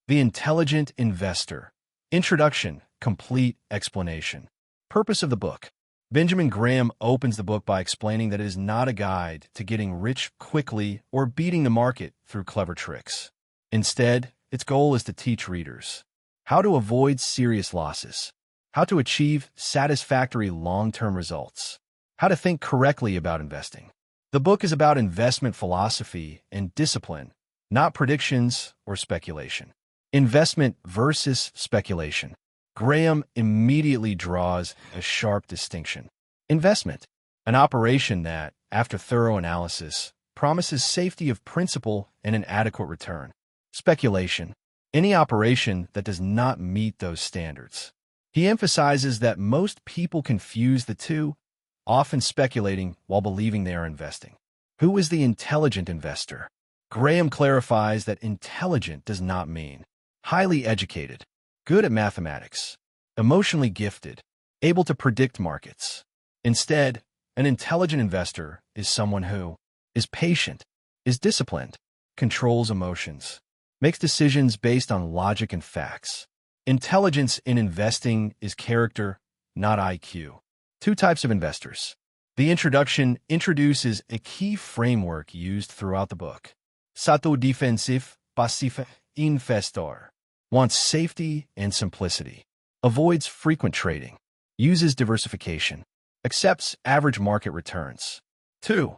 The Intelligent Investor. Introduction, complete explanation. Purpose of the book. Benjamin Graham opens the book by explaining that it is not a guide to getting rich quickly or beating the market through clever tricks. Instead, its goal is to teach readers how to avoid serious losses, how to achieve satisfactory long-term results, how to think correctly about investing. The book is about investment philosophy and discipline, not predictions or speculation. Investment versus speculation. Graham immediately draws a sharp distinction. Investment, an operation that, after thorough analysis, promises safety of principal and an adequate return. Speculation, any operation that does not meet those standards. He emphasizes that most people confuse the two, often speculating while believing they are investing. Who is the intelligent investor? Graham clarifies that intelligent does not mean highly educated, good at mathematics, emotionally gifted, able to predict markets. Instead, an intelligent investor is someone who is patient, is disciplined, controls emotions, makes decisions based on logic and facts. Intelligence in investing is character, not IQ. Two types of investors. The introduction introduces a key framework used throughout the book. Satu defensif, pasif investor. Wants safety and simplicity. Avoids frequent trading. Uses diversification. Accepts average market returns. 2.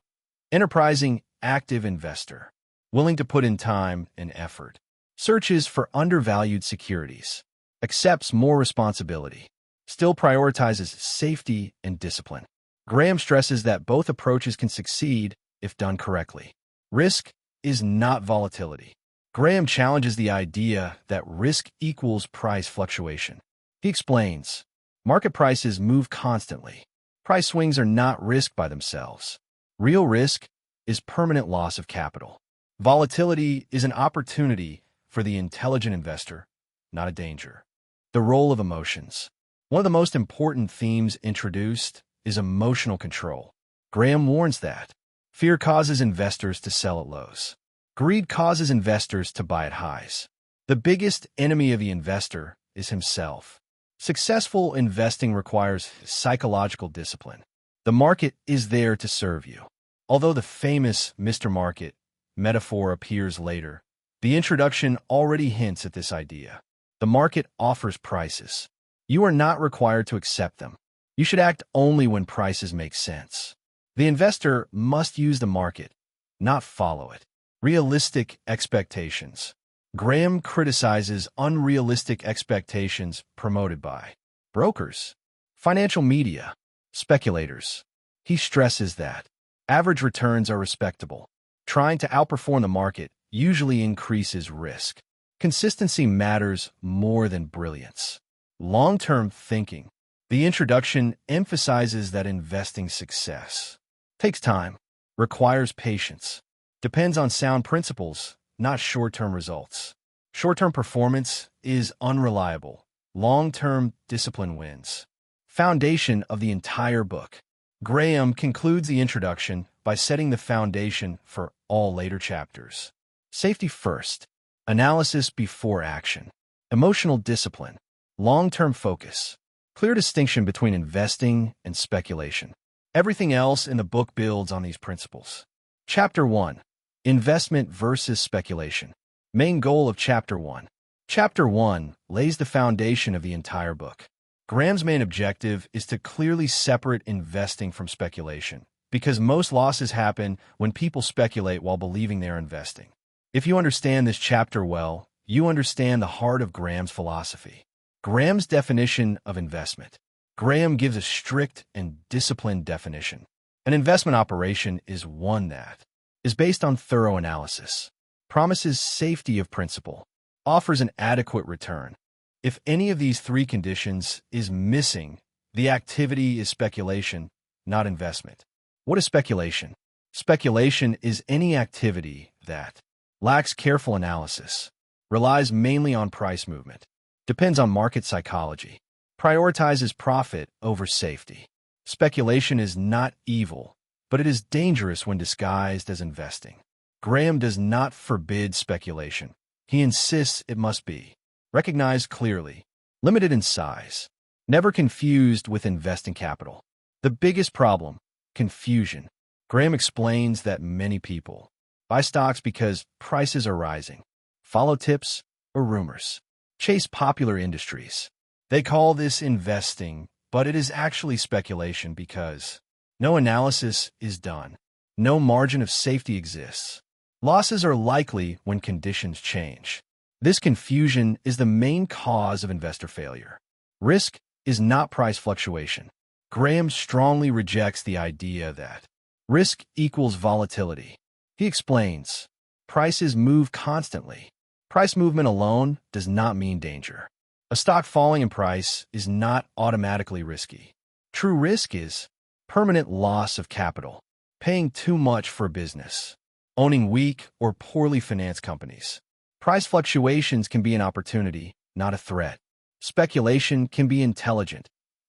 Enterprising active investor. Willing to put in time and effort. Searches for undervalued securities. Accepts more responsibility. Still prioritizes safety and discipline. Graham stresses that both approaches can succeed if done correctly. Risk is not volatility. Graham challenges the idea that risk equals price fluctuation. He explains, market prices move constantly. Price swings are not risk by themselves. Real risk is permanent loss of capital. Volatility is an opportunity for the intelligent investor, not a danger. The role of emotions. One of the most important themes introduced is emotional control. Graham warns that fear causes investors to sell at lows. Greed causes investors to buy at highs. The biggest enemy of the investor is himself. Successful investing requires psychological discipline. The market is there to serve you. Although the famous Mr. Market metaphor appears later, the introduction already hints at this idea. The market offers prices. You are not required to accept them. You should act only when prices make sense. The investor must use the market, not follow it. Realistic expectations. Graham criticizes unrealistic expectations promoted by brokers, financial media, speculators. He stresses that average returns are respectable. Trying to outperform the market usually increases risk. Consistency matters more than brilliance. Long-term thinking. The introduction emphasizes that investing success takes time, requires patience, depends on sound principles, not short-term results. Short-term performance is unreliable. Long-term discipline wins. Foundation of the entire book. Graham concludes the introduction by setting the foundation for all later chapters. Safety first. Analysis before action. Emotional discipline. Long-term focus. Clear distinction between investing and speculation. Everything else in the book builds on these principles. Chapter 1. Investment versus speculation. Main goal of Chapter 1. Chapter 1 lays the foundation of the entire book. Graham's main objective is to clearly separate investing from speculation, because most losses happen when people speculate while believing they're investing. If you understand this chapter well, you understand the heart of Graham's philosophy. Graham's definition of investment. Graham gives a strict and disciplined definition. An investment operation is one that is based on thorough analysis, promises safety of principal, offers an adequate return. If any of these three conditions is missing, the activity is speculation, not investment. What is speculation? Speculation is any activity that lacks careful analysis, relies mainly on price movement, depends on market psychology, prioritizes profit over safety. Speculation is not evil, but it is dangerous when disguised as investing. Graham does not forbid speculation. He insists it must be recognized clearly, limited in size, never confused with investing capital. The biggest problem, confusion. Graham explains that many people buy stocks because prices are rising, follow tips or rumors, chase popular industries. They call this investing, but it is actually speculation because no analysis is done. No margin of safety exists. Losses are likely when conditions change. This confusion is the main cause of investor failure. Risk is not price fluctuation. Graham strongly rejects the idea that risk equals volatility. He explains, prices move constantly. Price movement alone does not mean danger. A stock falling in price is not automatically risky. True risk is permanent loss of capital, paying too much for business, owning weak or poorly financed companies. Price fluctuations can be an opportunity, not a threat. Speculation can be intelligent,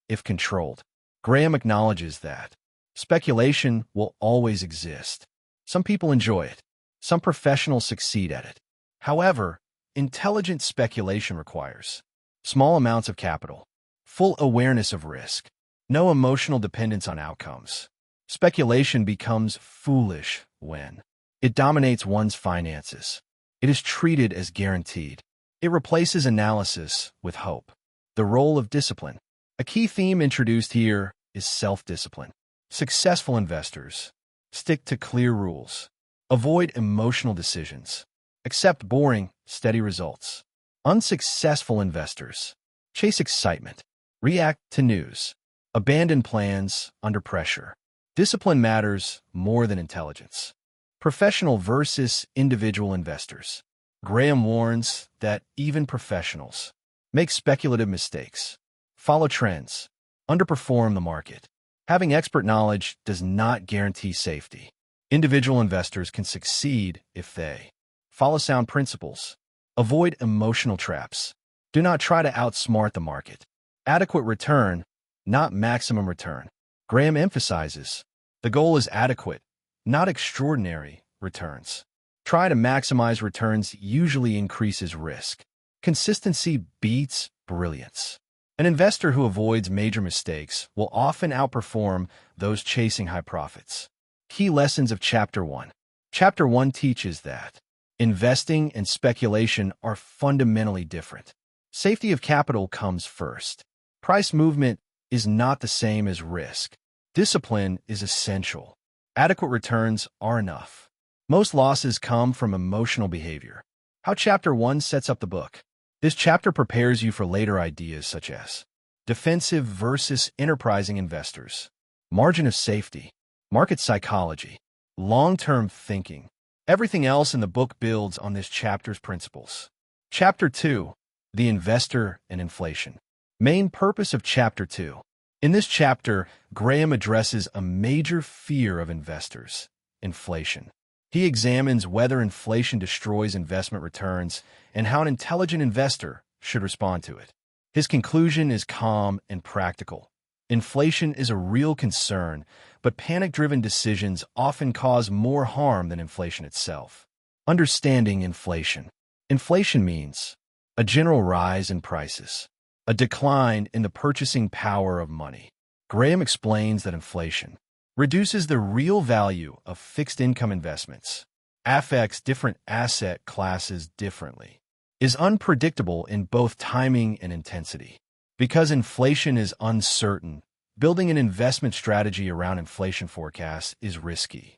if controlled. Graham acknowledges that speculation will always exist. Some people enjoy it. Some professionals succeed at it. However, intelligent speculation requires small amounts of capital, full awareness of risk, no emotional dependence on outcomes. Speculation becomes foolish when it dominates one's finances. It is treated as guaranteed. It replaces analysis with hope. The role of discipline. A key theme introduced here is self-discipline. Successful investors stick to clear rules, avoid emotional decisions, accept boring, steady results. Unsuccessful investors chase excitement, react to news, abandon plans under pressure. Discipline matters more than intelligence. Professional versus individual investors. Graham warns that even professionals make speculative mistakes, follow trends, underperform the market. Having expert knowledge does not guarantee safety. Individual investors can succeed if they follow sound principles, avoid emotional traps, do not try to outsmart the market. Adequate return, not maximum return. Graham emphasizes the goal is adequate, not extraordinary, returns. Try to maximize returns usually increases risk. Consistency beats brilliance. An investor who avoids major mistakes will often outperform those chasing high profits. Key lessons of Chapter 1. Chapter 1 teaches that investing and speculation are fundamentally different. Safety of capital comes first. Price movement is not the same as risk. Discipline is essential. Adequate returns are enough. Most losses come from emotional behavior. How Chapter 1 sets up the book. This chapter prepares you for later ideas such as defensive versus enterprising investors, margin of safety, market psychology, long-term thinking. Everything else in the book builds on this chapter's principles. Chapter 2. The Investor and Inflation. Main purpose of Chapter 2. In this chapter, Graham addresses a major fear of investors, inflation. He examines whether inflation destroys investment returns and how an intelligent investor should respond to it. His conclusion is calm and practical. Inflation is a real concern, but panic-driven decisions often cause more harm than inflation itself. Understanding inflation. Inflation means a general rise in prices, a decline in the purchasing power of money. Graham explains that inflation reduces the real value of fixed-income investments, affects different asset classes differently, is unpredictable in both timing and intensity. Because inflation is uncertain, building an investment strategy around inflation forecasts is risky.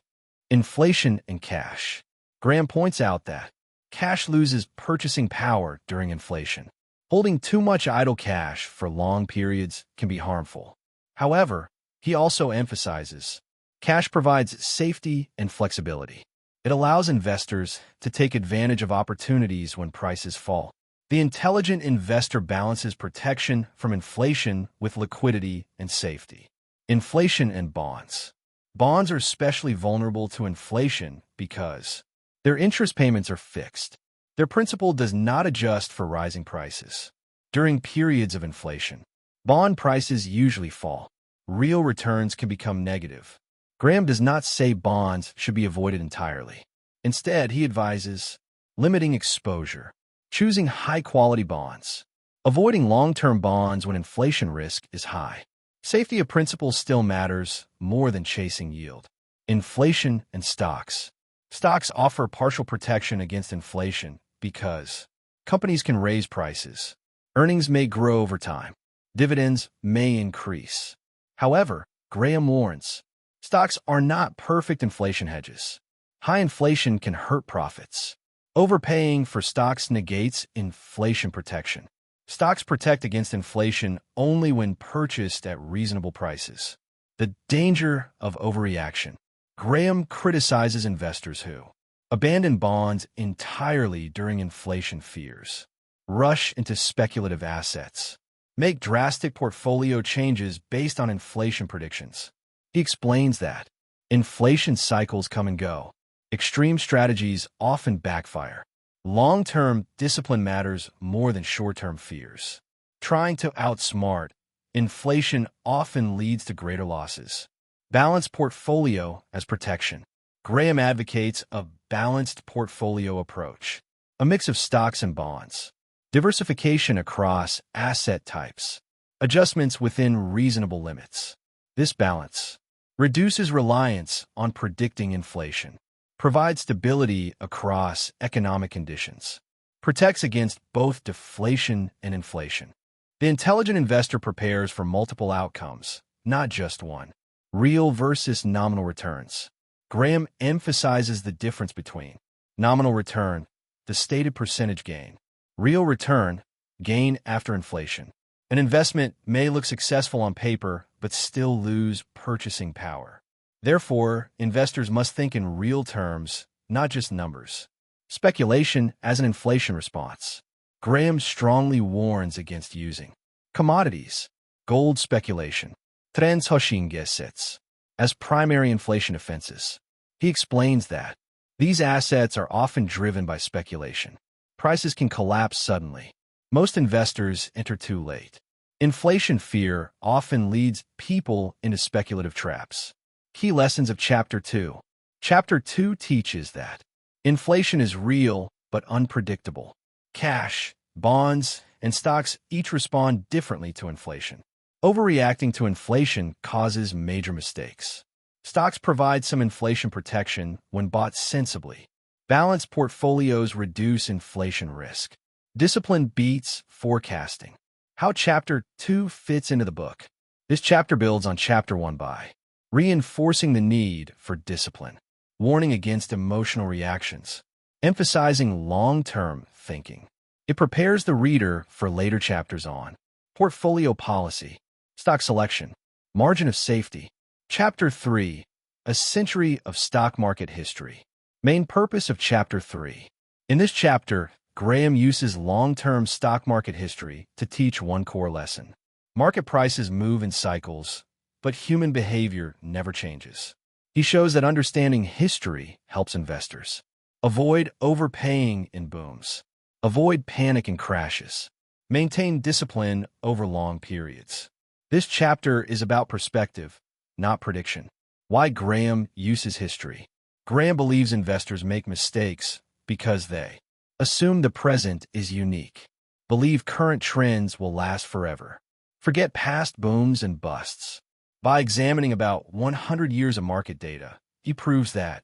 Inflation and cash. Graham points out that cash loses purchasing power during inflation. Holding too much idle cash for long periods can be harmful. However, he also emphasizes cash provides safety and flexibility. It allows investors to take advantage of opportunities when prices fall. The intelligent investor balances protection from inflation with liquidity and safety. Inflation and bonds. Bonds are especially vulnerable to inflation because their interest payments are fixed. Their principal does not adjust for rising prices. During periods of inflation, bond prices usually fall. Real returns can become negative. Graham does not say bonds should be avoided entirely. Instead, he advises limiting exposure, choosing high-quality bonds, avoiding long-term bonds when inflation risk is high. Safety of principles still matters more than chasing yield. Inflation and stocks. Stocks offer partial protection against inflation because companies can raise prices. Earnings may grow over time. Dividends may increase. However, Graham warns, stocks are not perfect inflation hedges. High inflation can hurt profits. Overpaying for stocks negates inflation protection. Stocks protect against inflation only when purchased at reasonable prices. The danger of overreaction. Graham criticizes investors who abandon bonds entirely during inflation fears, rush into speculative assets, make drastic portfolio changes based on inflation predictions. He explains that inflation cycles come and go. Extreme strategies often backfire. Long-term discipline matters more than short-term fears. Trying to outsmart inflation often leads to greater losses. Balanced portfolio as protection. Graham advocates a balanced portfolio approach, a mix of stocks and bonds, diversification across asset types, adjustments within reasonable limits. This balance reduces reliance on predicting inflation, provides stability across economic conditions, protects against both deflation and inflation. The intelligent investor prepares for multiple outcomes, not just one. Real versus nominal returns. Graham emphasizes the difference between nominal return, the stated percentage gain, real return, gain after inflation. An investment may look successful on paper, but still lose purchasing power. Therefore, investors must think in real terms, not just numbers. Speculation as an inflation response. Graham strongly warns against using commodities, gold speculation, transhoshinggesets, as primary inflation offenses. He explains that these assets are often driven by speculation. Prices can collapse suddenly. Most investors enter too late. Inflation fear often leads people into speculative traps. Key lessons of Chapter 2. Chapter 2 teaches that inflation is real but unpredictable. Cash, bonds, and stocks each respond differently to inflation. Overreacting to inflation causes major mistakes. Stocks provide some inflation protection when bought sensibly. Balanced portfolios reduce inflation risk. Discipline beats forecasting. How Chapter 2 fits into the book. This chapter builds on Chapter 1 by reinforcing the need for discipline, warning against emotional reactions, emphasizing long-term thinking. It prepares the reader for later chapters on portfolio policy, stock selection, margin of safety. Chapter 3, A Century of Stock Market History. Main purpose of Chapter 3. In this chapter, Graham uses long-term stock market history to teach one core lesson. Market prices move in cycles, but human behavior never changes. He shows that understanding history helps investors avoid overpaying in booms, avoid panic in crashes, maintain discipline over long periods. This chapter is about perspective, not prediction. Why Graham uses history. Graham believes investors make mistakes because they assume the present is unique, believe current trends will last forever, forget past booms and busts. By examining about 100 years of market data, he proves that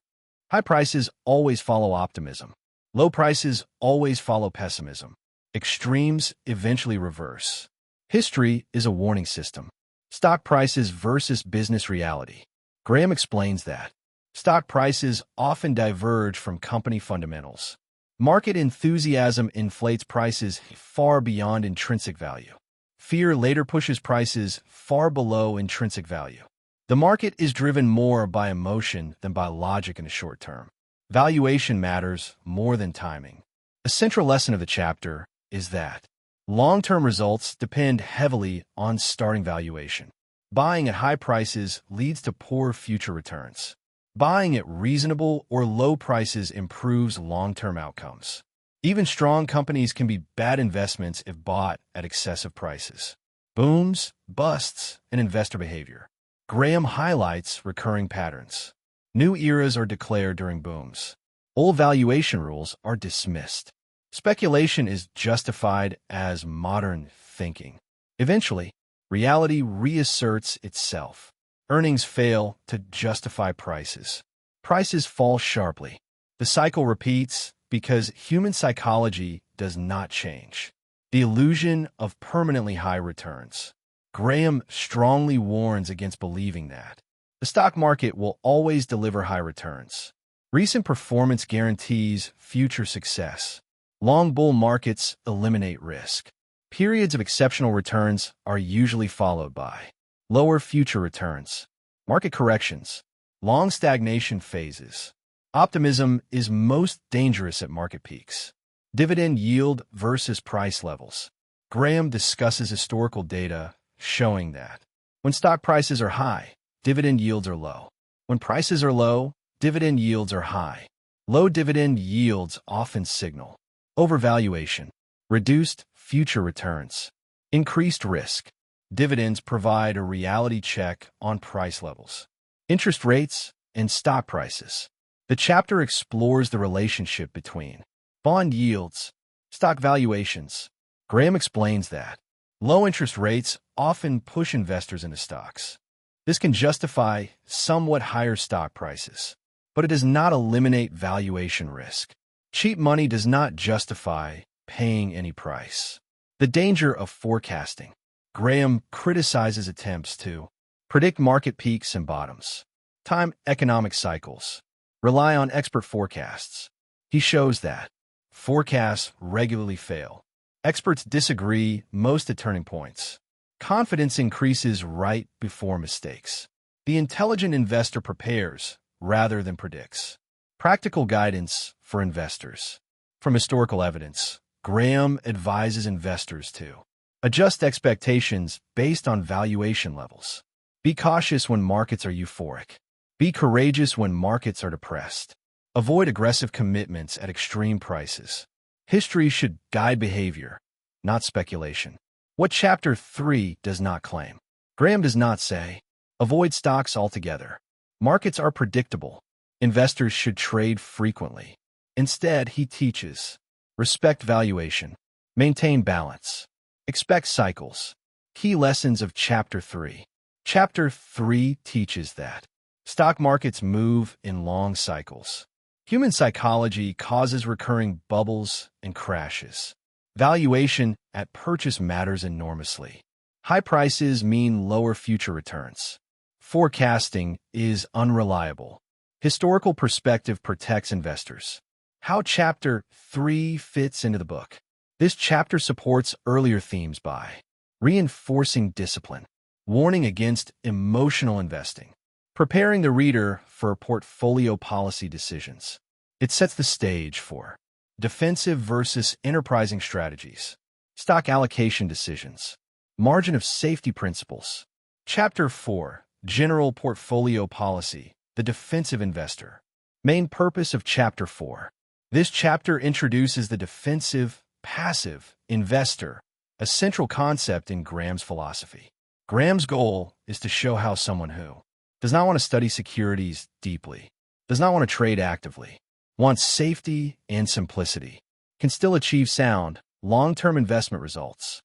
high prices always follow optimism, low prices always follow pessimism, extremes eventually reverse. History is a warning system. Stock prices versus business reality. Graham explains that stock prices often diverge from company fundamentals. Market enthusiasm inflates prices far beyond intrinsic value. Fear later pushes prices far below intrinsic value. The market is driven more by emotion than by logic in the short term. Valuation matters more than timing. A central lesson of the chapter is that long-term results depend heavily on starting valuation. Buying at high prices leads to poor future returns. Buying at reasonable or low prices improves long-term outcomes. Even strong companies can be bad investments if bought at excessive prices. Booms, busts, and investor behavior. Graham highlights recurring patterns. New eras are declared during booms. Old valuation rules are dismissed. Speculation is justified as modern thinking. Eventually, reality reasserts itself. Earnings fail to justify prices. Prices fall sharply. The cycle repeats because human psychology does not change. The illusion of permanently high returns. Graham strongly warns against believing that. The stock market will always deliver high returns. Recent performance guarantees future success. Long bull markets eliminate risk. Periods of exceptional returns are usually followed by lower future returns, market corrections, long stagnation phases. Optimism is most dangerous at market peaks. Dividend yield versus price levels. Graham discusses historical data showing that when stock prices are high, dividend yields are low. When prices are low, dividend yields are high. Low dividend yields often signal overvaluation, reduced future returns, increased risk. Dividends provide a reality check on price levels, interest rates, and stock prices. The chapter explores the relationship between bond yields, stock valuations. Graham explains that low interest rates often push investors into stocks. This can justify somewhat higher stock prices, but it does not eliminate valuation risk. Cheap money does not justify paying any price. The danger of forecasting. Graham criticizes attempts to predict market peaks and bottoms, time economic cycles, rely on expert forecasts. He shows that forecasts regularly fail. Experts disagree most at turning points. Confidence increases right before mistakes. The intelligent investor prepares rather than predicts. Practical guidance for investors. From historical evidence, Graham advises investors to adjust expectations based on valuation levels. Be cautious when markets are euphoric. Be courageous when markets are depressed. Avoid aggressive commitments at extreme prices. History should guide behavior, not speculation. What Chapter 3 does not claim. Graham does not say, avoid stocks altogether. Markets are predictable. Investors should trade frequently. Instead, he teaches, respect valuation, maintain balance, expect cycles. Key lessons of Chapter 3. Chapter 3 teaches that stock markets move in long cycles. Human psychology causes recurring bubbles and crashes. Valuation at purchase matters enormously. High prices mean lower future returns. Forecasting is unreliable. Historical perspective protects investors. How Chapter 3 fits into the book. This chapter supports earlier themes by reinforcing discipline, warning against emotional investing, preparing the reader for portfolio policy decisions. It sets the stage for defensive versus enterprising strategies, stock allocation decisions, margin of safety principles. Chapter 4, General Portfolio Policy, the Defensive Investor. Main purpose of Chapter 4. This chapter introduces the defensive, passive investor, a central concept in Graham's philosophy. Graham's goal is to show how someone who does not want to study securities deeply, does not want to trade actively, wants safety and simplicity, can still achieve sound, long-term investment results.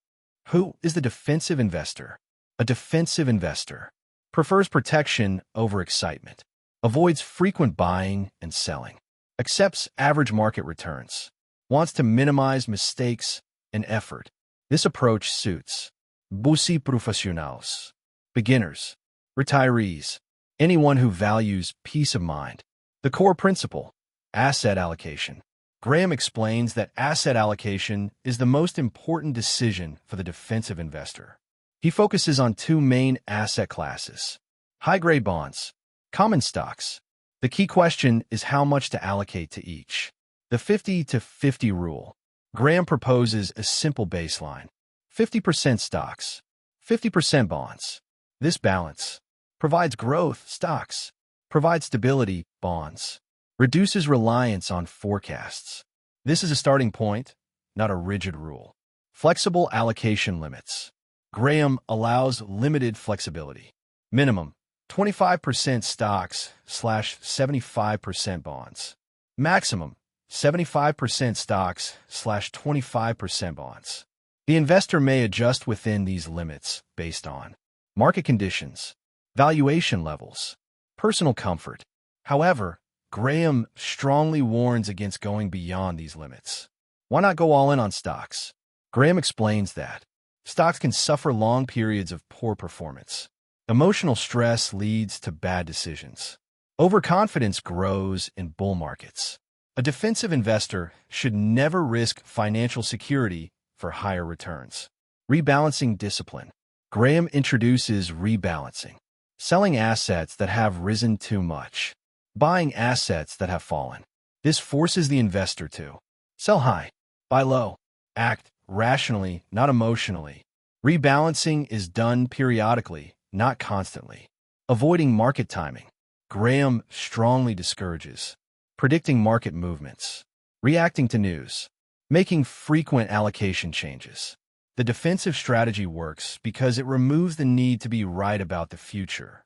Who is the defensive investor? A defensive investor prefers protection over excitement, avoids frequent buying and selling, accepts average market returns, wants to minimize mistakes and effort. This approach suits busi profissionals, beginners, retirees, anyone who values peace of mind. The core principle, asset allocation. Graham explains that asset allocation is the most important decision for the defensive investor. He focuses on two main asset classes, high-grade bonds, common stocks. The key question is how much to allocate to each. The 50-50 rule. Graham proposes a simple baseline, 50% stocks, 50% bonds. This balance provides growth, stocks, provides stability, bonds, reduces reliance on forecasts. This is a starting point, not a rigid rule. Flexible allocation limits. Graham allows limited flexibility. Minimum 25% stocks / 75% bonds. Maximum 75% stocks / 25% bonds. The investor may adjust within these limits based on market conditions, valuation levels, personal comfort. However, Graham strongly warns against going beyond these limits. Why not go all in on stocks? Graham explains that stocks can suffer long periods of poor performance. Emotional stress leads to bad decisions. Overconfidence grows in bull markets. A defensive investor should never risk financial security for higher returns. Rebalancing discipline. Graham introduces rebalancing. Selling assets that have risen too much. Buying assets that have fallen. This forces the investor to sell high, buy low, act rationally, not emotionally. Rebalancing is done periodically, not constantly. Avoiding market timing. Graham strongly discourages predicting market movements, reacting to news, making frequent allocation changes. The defensive strategy works because it removes the need to be right about the future.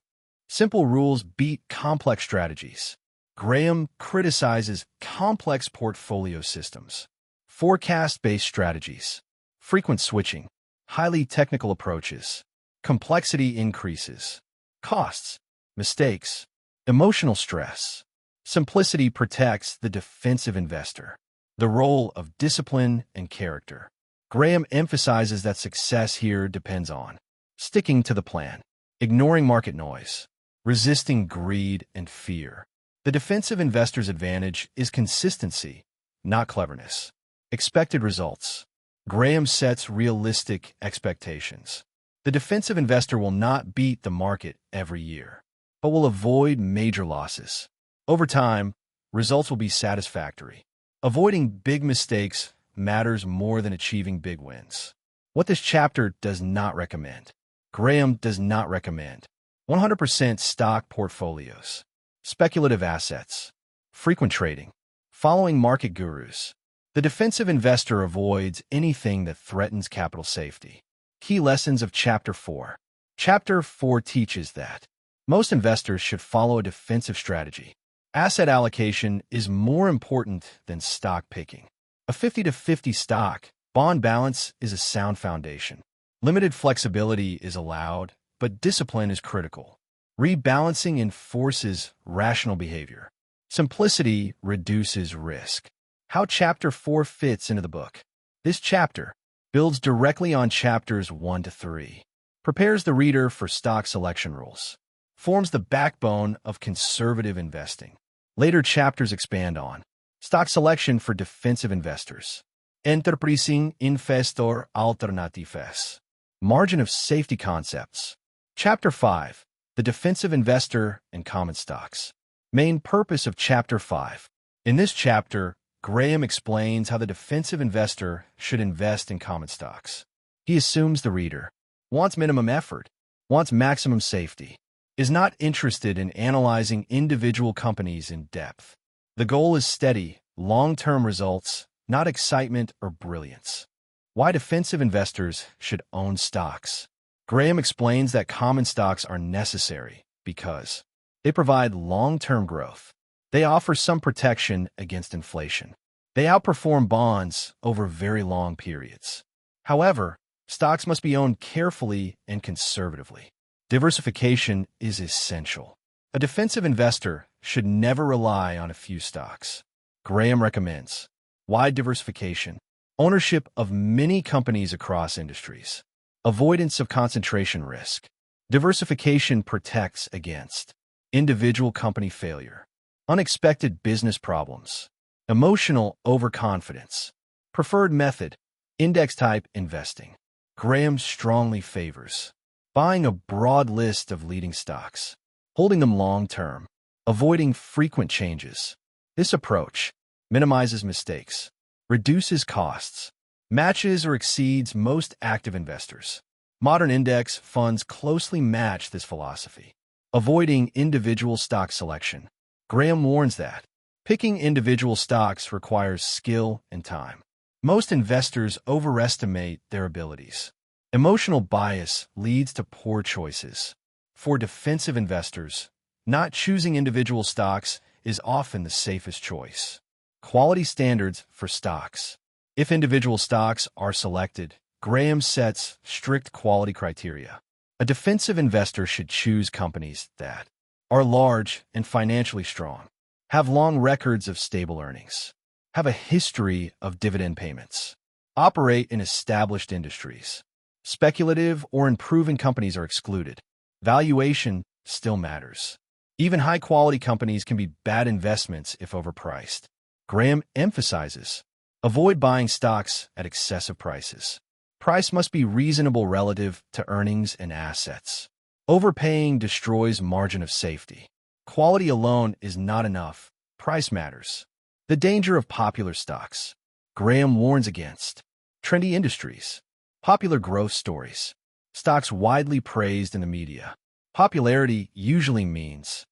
Simple rules beat complex strategies. Graham criticizes complex portfolio systems, forecast-based strategies, frequent switching, highly technical approaches, complexity increases, costs, mistakes, emotional stress. Simplicity protects the defensive investor. The role of discipline and character. Graham emphasizes that success here depends on sticking to the plan, ignoring market noise, resisting greed and fear. The defensive investor's advantage is consistency, not cleverness. Expected results. Graham sets realistic expectations. The defensive investor will not beat the market every year, but will avoid major losses. Over time, results will be satisfactory. Avoiding big mistakes matters more than achieving big wins. What this chapter does not recommend. Graham does not recommend 100% stock portfolios, speculative assets, frequent trading, following market gurus. The defensive investor avoids anything that threatens capital safety. Key lessons of Chapter 4. Chapter 4 teaches that most investors should follow a defensive strategy. Asset allocation is more important than stock picking. A 50-50 stock-bond balance is a sound foundation. Limited flexibility is allowed, but discipline is critical. Rebalancing enforces rational behavior. Simplicity reduces risk. How Chapter 4 fits into the book. This chapter builds directly on Chapters 1 to 3, prepares the reader for stock selection rules, forms the backbone of conservative investing. Later chapters expand on stock selection for defensive investors, enterprising investor alternatives, margin of safety concepts. Chapter 5, the defensive investor and common stocks. Main purpose of Chapter 5. In this chapter, Graham explains how the defensive investor should invest in common stocks. He assumes the reader wants minimum effort, wants maximum safety, is not interested in analyzing individual companies in depth. The goal is steady, long-term results, not excitement or brilliance. Why defensive investors should own stocks. Graham explains that common stocks are necessary because they provide long-term growth. They offer some protection against inflation. They outperform bonds over very long periods. However, stocks must be owned carefully and conservatively. Diversification is essential. A defensive investor should never rely on a few stocks. Graham recommends wide diversification, ownership of many companies across industries, avoidance of concentration risk. Diversification protects against individual company failure, unexpected business problems, emotional overconfidence. Preferred method, index-type investing. Graham strongly favors buying a broad list of leading stocks, holding them long-term, avoiding frequent changes. This approach minimizes mistakes, reduces costs, matches or exceeds most active investors. Modern index funds closely match this philosophy. Avoiding individual stock selection. Graham warns that picking individual stocks requires skill and time. Most investors overestimate their abilities. Emotional bias leads to poor choices. For defensive investors, not choosing individual stocks is often the safest choice. Quality standards for stocks. If individual stocks are selected, Graham sets strict quality criteria. A defensive investor should choose companies that are large and financially strong, have long records of stable earnings, have a history of dividend payments, operate in established industries. Speculative or unproven companies are excluded. Valuation still matters. Even high-quality companies can be bad investments if overpriced. Graham emphasizes, avoid buying stocks at excessive prices. Price must be reasonable relative to earnings and assets. Overpaying destroys margin of safety. Quality alone is not enough. Price matters. The danger of popular stocks. Graham warns against trendy industries, popular growth stories, stocks widely praised in the media. Popularity usually means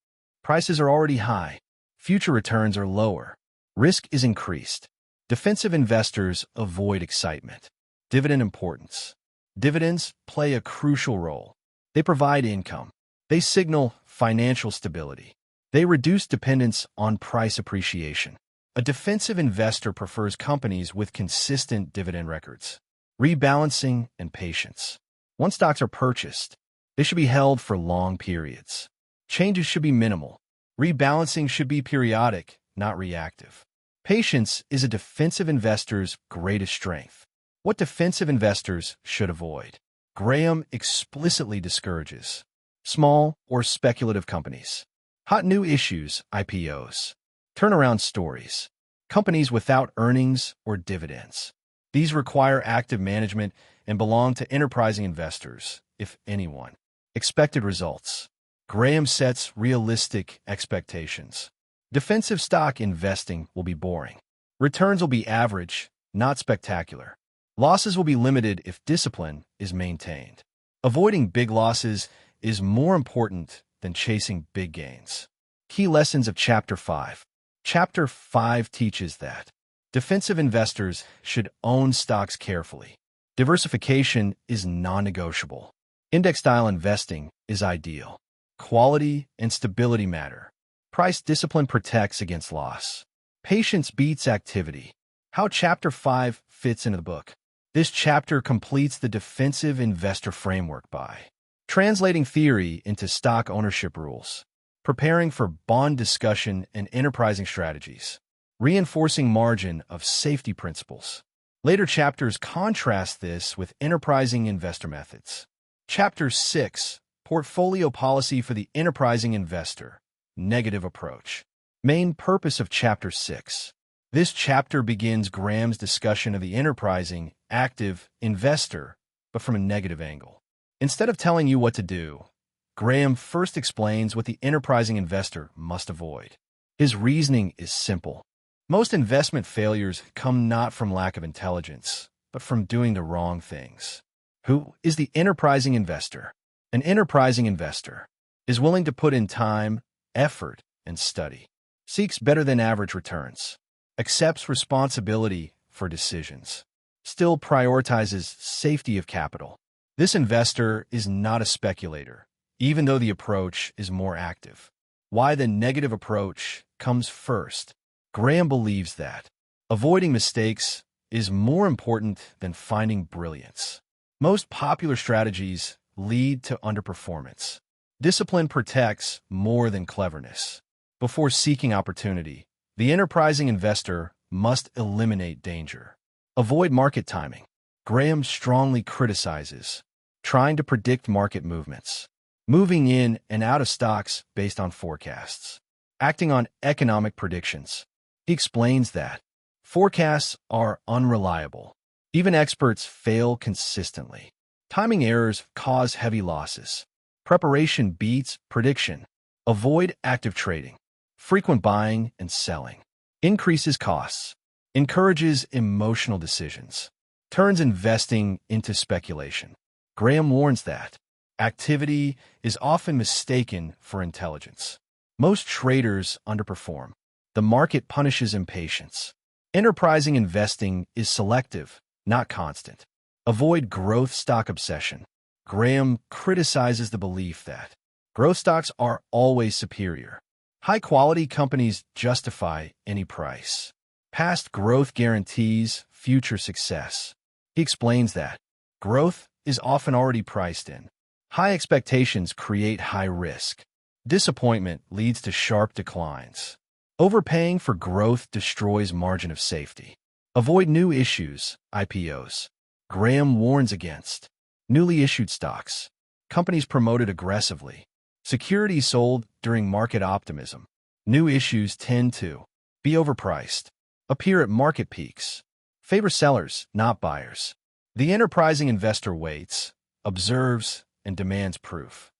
prices are already high, future returns are lower, risk is increased. Defensive investors avoid excitement. Dividend importance. Dividends play a crucial role. They provide income. They signal financial stability. They reduce dependence on price appreciation. A defensive investor prefers companies with consistent dividend records, rebalancing, and patience. Once stocks are purchased, they should be held for long periods. Changes should be minimal. Rebalancing should be periodic, not reactive. Patience is a defensive investor's greatest strength. What defensive investors should avoid. Graham explicitly discourages small or speculative companies. Hot new issues, IPOs. Turnaround stories. Companies without earnings or dividends. These require active management and belong to enterprising investors, if anyone. Expected results. Graham sets realistic expectations. Defensive stock investing will be boring. Returns will be average, not spectacular. Losses will be limited if discipline is maintained. Avoiding big losses is more important than chasing big gains. Key lessons of Chapter 5. Chapter 5 teaches that defensive investors should own stocks carefully. Diversification is non-negotiable. Index-style investing is ideal. Quality and stability matter. Price discipline protects against loss. Patience beats activity. How Chapter 5 fits into the book. This chapter completes the defensive investor framework by translating theory into stock ownership rules, preparing for bond discussion and enterprising strategies, reinforcing margin of safety principles. Later chapters contrast this with enterprising investor methods. Chapter 6, Portfolio Policy for the Enterprising Investor, Negative Approach. Main purpose of Chapter 6. This chapter begins Graham's discussion of the enterprising, active investor, but from a negative angle. Instead of telling you what to do, Graham first explains what the enterprising investor must avoid. His reasoning is simple. Most investment failures come not from lack of intelligence, but from doing the wrong things. Who is the enterprising investor? An enterprising investor is willing to put in time, effort, and study, seeks better than average returns, accepts responsibility for decisions, still prioritizes safety of capital. This investor is not a speculator, even though the approach is more active. Why the negative approach comes first. Graham believes that avoiding mistakes is more important than finding brilliance. Most popular strategies lead to underperformance. Discipline protects more than cleverness. Before seeking opportunity, the enterprising investor must eliminate danger. Avoid market timing. Graham strongly criticizes trying to predict market movements, moving in and out of stocks based on forecasts, acting on economic predictions. He explains that forecasts are unreliable. Even experts fail consistently. Timing errors cause heavy losses. Preparation beats prediction. Avoid active trading. Frequent buying and selling increases costs, encourages emotional decisions, turns investing into speculation. Graham warns that activity is often mistaken for intelligence. Most traders underperform. The market punishes impatience. Enterprising investing is selective, not constant. Avoid growth stock obsession. Graham criticizes the belief that growth stocks are always superior. High-quality companies justify any price. Past growth guarantees future success. He explains that growth is often already priced in. High expectations create high risk. Disappointment leads to sharp declines. Overpaying for growth destroys margin of safety. Avoid new issues, IPOs. Graham warns against newly issued stocks. Companies promoted aggressively. Securities sold during market optimism. New issues tend to be overpriced. Appear at market peaks. Favor sellers, not buyers. The enterprising investor waits, observes, and demands proof.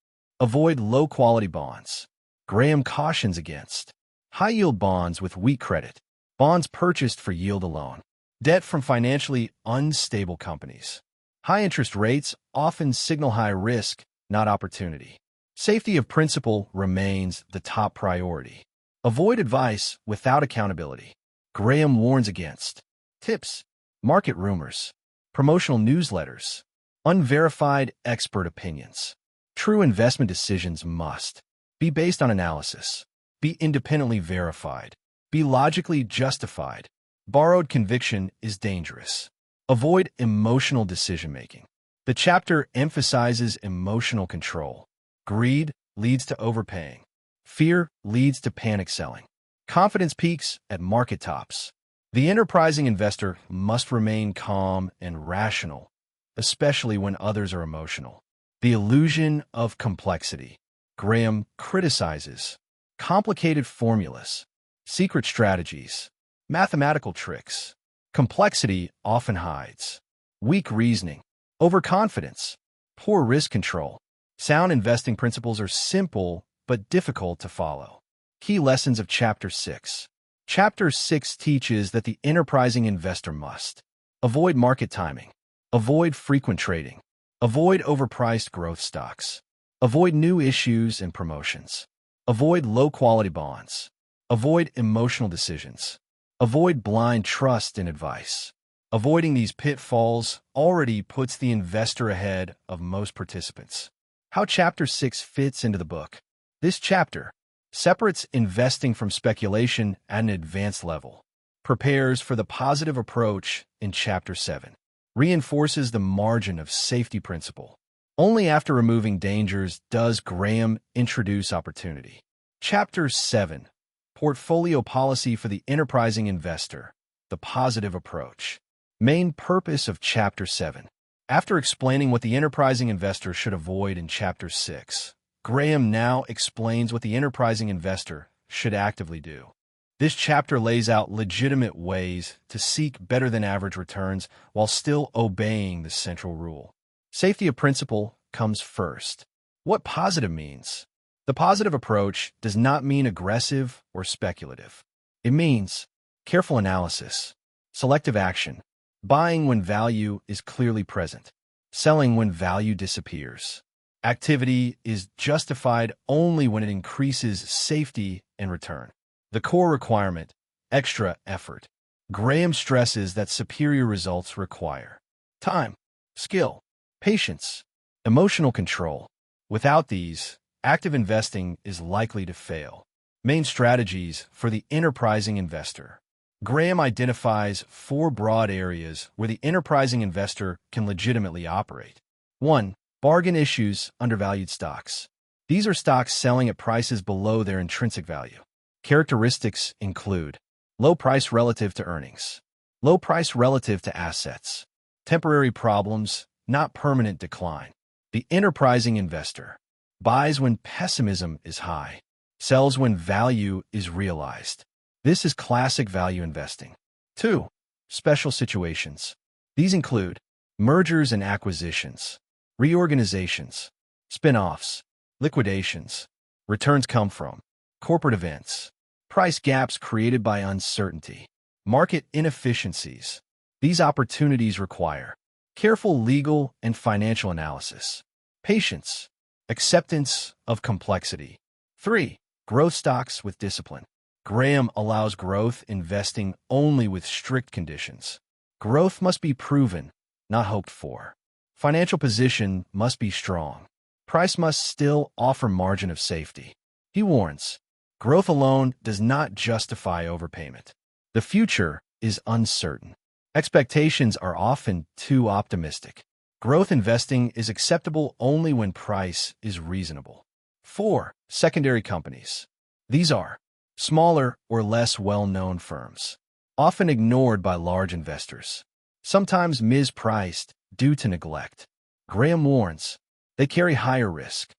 Avoid low-quality bonds. Graham cautions against high-yield bonds with weak credit. Bonds purchased for yield alone. Debt from financially unstable companies. High interest rates often signal high risk, not opportunity. Safety of principal remains the top priority. Avoid advice without accountability. Graham warns against tips, market rumors, promotional newsletters, unverified expert opinions. True investment decisions must be based on analysis, be independently verified, be logically justified. Borrowed conviction is dangerous. Avoid emotional decision-making. The chapter emphasizes emotional control. Greed leads to overpaying. Fear leads to panic selling. Confidence peaks at market tops. The enterprising investor must remain calm and rational, especially when others are emotional. The illusion of complexity. Graham criticizes complicated formulas, secret strategies, mathematical tricks. Complexity often hides weak reasoning, overconfidence, poor risk control. Sound investing principles are simple but difficult to follow. Key lessons of Chapter 6. Chapter 6 teaches that the enterprising investor must avoid market timing, avoid frequent trading, avoid overpriced growth stocks, avoid new issues and promotions, avoid low-quality bonds, avoid emotional decisions, avoid blind trust in advice. Avoiding these pitfalls already puts the investor ahead of most participants. How Chapter 6 fits into the book. This chapter separates investing from speculation at an advanced level, prepares for the positive approach in Chapter 7, reinforces the margin of safety principle. Only after removing dangers does Graham introduce opportunity. Chapter 7, Portfolio Policy for the Enterprising Investor, the Positive Approach. Main purpose of Chapter 7. After explaining what the enterprising investor should avoid in Chapter 6, Graham now explains what the enterprising investor should actively do. This chapter lays out legitimate ways to seek better-than-average returns while still obeying the central rule. Safety of principle comes first. What positive means? The positive approach does not mean aggressive or speculative. It means careful analysis, selective action, buying when value is clearly present, selling when value disappears. Activity is justified only when it increases safety and return. The core requirement, extra effort. Graham stresses that superior results require time, skill, patience, emotional control. Without these, active investing is likely to fail. Main strategies for the enterprising investor. Graham identifies 4 broad areas where the enterprising investor can legitimately operate. 1. Bargain issues, undervalued stocks. These are stocks selling at prices below their intrinsic value. Characteristics include low price relative to earnings, low price relative to assets, temporary problems, not permanent decline. The enterprising investor buys when pessimism is high, sells when value is realized. This is classic value investing. 2. Special situations. These include mergers and acquisitions, reorganizations, spin-offs, liquidations. Returns come from corporate events, price gaps created by uncertainty, market inefficiencies. These opportunities require careful legal and financial analysis, patience, acceptance of complexity. 3. Growth stocks with discipline. Graham allows growth investing only with strict conditions. Growth must be proven, not hoped for. Financial position must be strong. Price must still offer margin of safety. He warns, Growth alone does not justify overpayment. The future is uncertain. Expectations are often too optimistic. Growth investing is acceptable only when price is reasonable. 4. Secondary companies. These are smaller or less well-known firms, often ignored by large investors, sometimes mispriced due to neglect. Graham warns, they carry higher risk.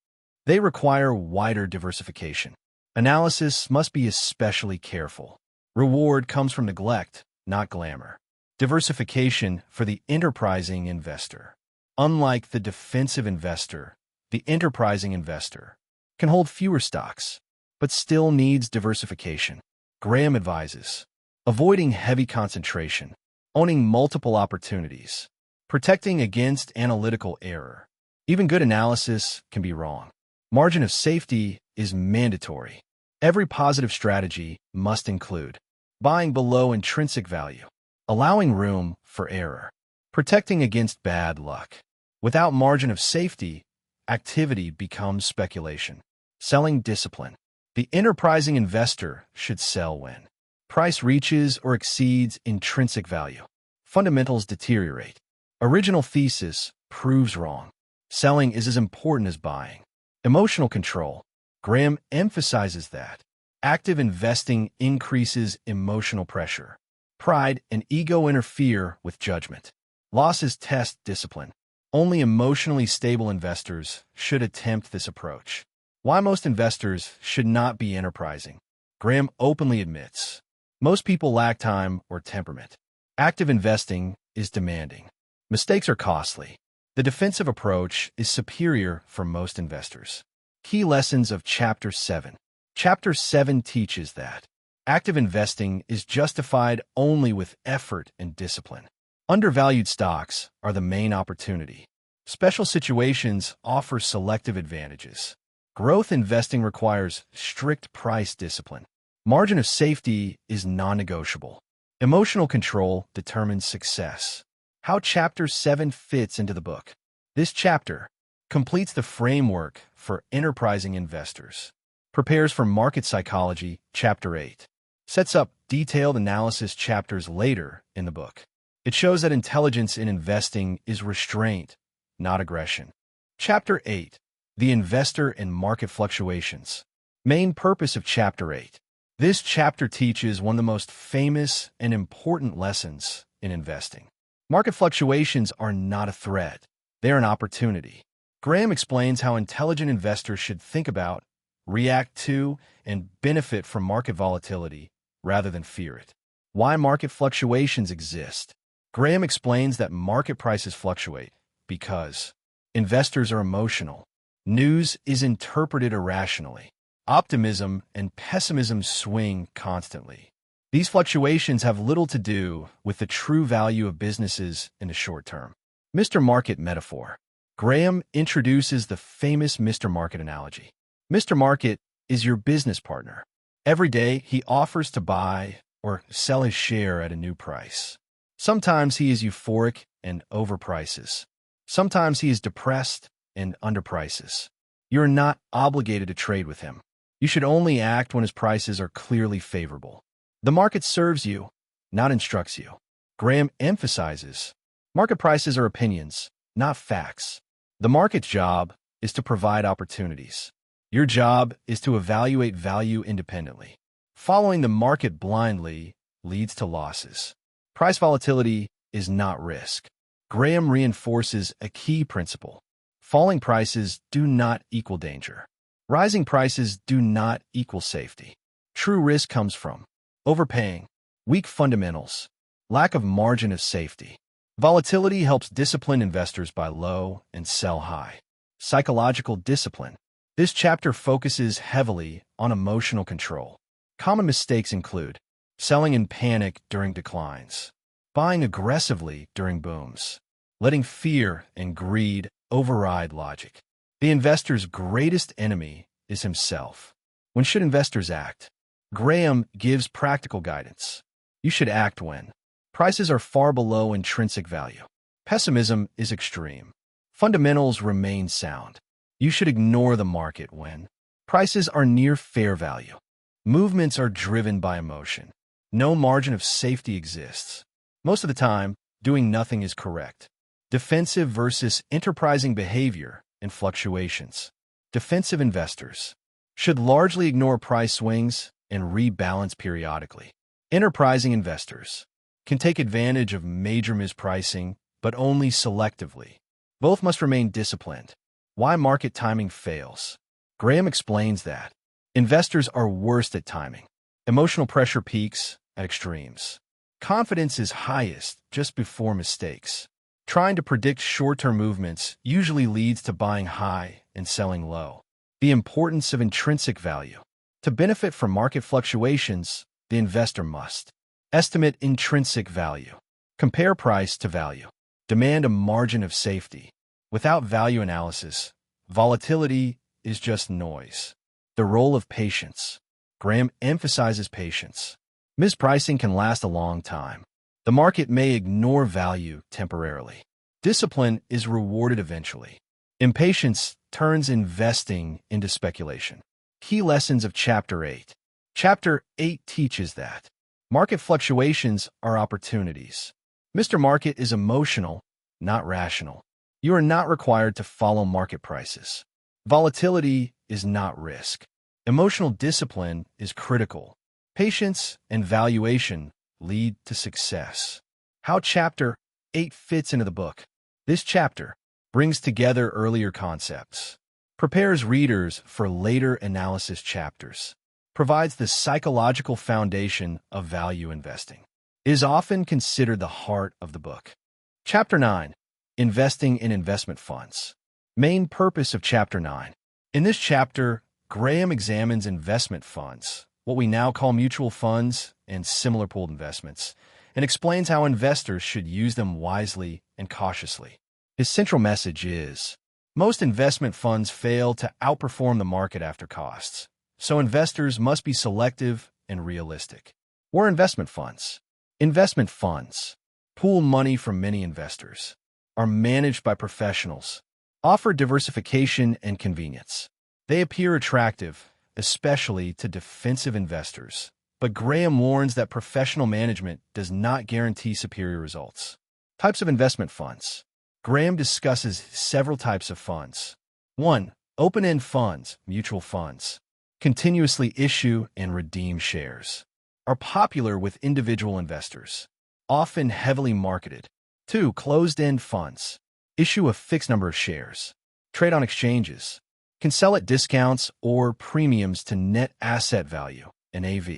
They require wider diversification. Analysis must be especially careful. Reward comes from neglect, not glamour. Diversification for the enterprising investor. Unlike the defensive investor, the enterprising investor can hold fewer stocks, but still needs diversification. Graham advises, avoiding heavy concentration, owning multiple opportunities, protecting against analytical error. Even good analysis can be wrong. Margin of safety is mandatory. Every positive strategy must include buying below intrinsic value, allowing room for error, protecting against bad luck. Without margin of safety, activity becomes speculation. Selling discipline. The enterprising investor should sell when price reaches or exceeds intrinsic value. Fundamentals deteriorate. Original thesis proves wrong. Selling is as important as buying. Emotional control. Graham emphasizes that active investing increases emotional pressure. Pride and ego interfere with judgment. Losses test discipline. Only emotionally stable investors should attempt this approach. Why most investors should not be enterprising. Graham openly admits, most people lack time or temperament. Active investing is demanding. Mistakes are costly. The defensive approach is superior for most investors. Key lessons of Chapter 7. Chapter 7 teaches that active investing is justified only with effort and discipline. Undervalued stocks are the main opportunity. Special situations offer selective advantages. Growth investing requires strict price discipline. Margin of safety is non-negotiable. Emotional control determines success. How Chapter 7 fits into the book. This chapter completes the framework for enterprising investors. Prepares for market psychology, Chapter 8. Sets up detailed analysis chapters later in the book. It shows that intelligence in investing is restraint, not aggression. Chapter 8. The Investor and Market Fluctuations. Main purpose of Chapter 8. This chapter teaches one of the most famous and important lessons in investing. Market fluctuations are not a threat. They are an opportunity. Graham explains how intelligent investors should think about, react to, and benefit from market volatility rather than fear it. Why market fluctuations exist. Graham explains that market prices fluctuate because investors are emotional. News is interpreted irrationally. Optimism and pessimism swing constantly. These fluctuations have little to do with the true value of businesses in the short term. Mr. Market metaphor. Graham introduces the famous Mr. Market analogy. Mr. Market is your business partner. Every day, he offers to buy or sell his share at a new price. Sometimes he is euphoric and overprices. Sometimes he is depressed and underprices. You are not obligated to trade with him. You should only act when his prices are clearly favorable. The market serves you, not instructs you. Graham emphasizes, market prices are opinions, not facts. The market's job is to provide opportunities. Your job is to evaluate value independently. Following the market blindly leads to losses. Price volatility is not risk. Graham reinforces a key principle. Falling prices do not equal danger. Rising prices do not equal safety. True risk comes from overpaying, weak fundamentals, lack of margin of safety. Volatility helps disciplined investors buy low and sell high. Psychological discipline. This chapter focuses heavily on emotional control. Common mistakes include selling in panic during declines, buying aggressively during booms, letting fear and greed override logic. The investor's greatest enemy is himself. When should investors act? Graham gives practical guidance. You should act when prices are far below intrinsic value. Pessimism is extreme. Fundamentals remain sound. You should ignore the market when prices are near fair value. Movements are driven by emotion. No margin of safety exists. Most of the time, doing nothing is correct. Defensive versus enterprising behavior and fluctuations. Defensive investors should largely ignore price swings and rebalance periodically. Enterprising investors can take advantage of major mispricing, but only selectively. Both must remain disciplined. Why market timing fails. Graham explains that investors are worst at timing. Emotional pressure peaks at extremes. Confidence is highest just before mistakes. Trying to predict short-term movements usually leads to buying high and selling low. The importance of intrinsic value. To benefit from market fluctuations, the investor must estimate intrinsic value. Compare price to value. Demand a margin of safety. Without value analysis, volatility is just noise. The role of patience. Graham emphasizes patience. Mispricing can last a long time. The market may ignore value temporarily. Discipline is rewarded eventually. Impatience turns investing into speculation. Key lessons of Chapter 8. Chapter 8 teaches that market fluctuations are opportunities. Mr. Market is emotional, not rational. You are not required to follow market prices. Volatility is not risk. Emotional discipline is critical. Patience and valuation lead to success. How Chapter 8 fits into the book. This chapter brings together earlier concepts, prepares readers for later analysis chapters, provides the psychological foundation of value investing, is often considered the heart of the book. Chapter 9. Investing in investment funds. Main purpose of Chapter 9. In this chapter, Graham examines investment funds, what we now call mutual funds and similar pooled investments, and explains how investors should use them wisely and cautiously. His central message is, most investment funds fail to outperform the market after costs, so investors must be selective and realistic. What are investment funds? Investment funds pool money from many investors, are managed by professionals, offer diversification and convenience. They appear attractive, especially to defensive investors. But Graham warns that professional management does not guarantee superior results. Types of investment funds. Graham discusses several types of funds. 1. Open-end funds, mutual funds, continuously issue and redeem shares, are popular with individual investors, often heavily marketed. 2. Closed-end funds, issue a fixed number of shares, trade on exchanges, can sell at discounts or premiums to net asset value, NAV.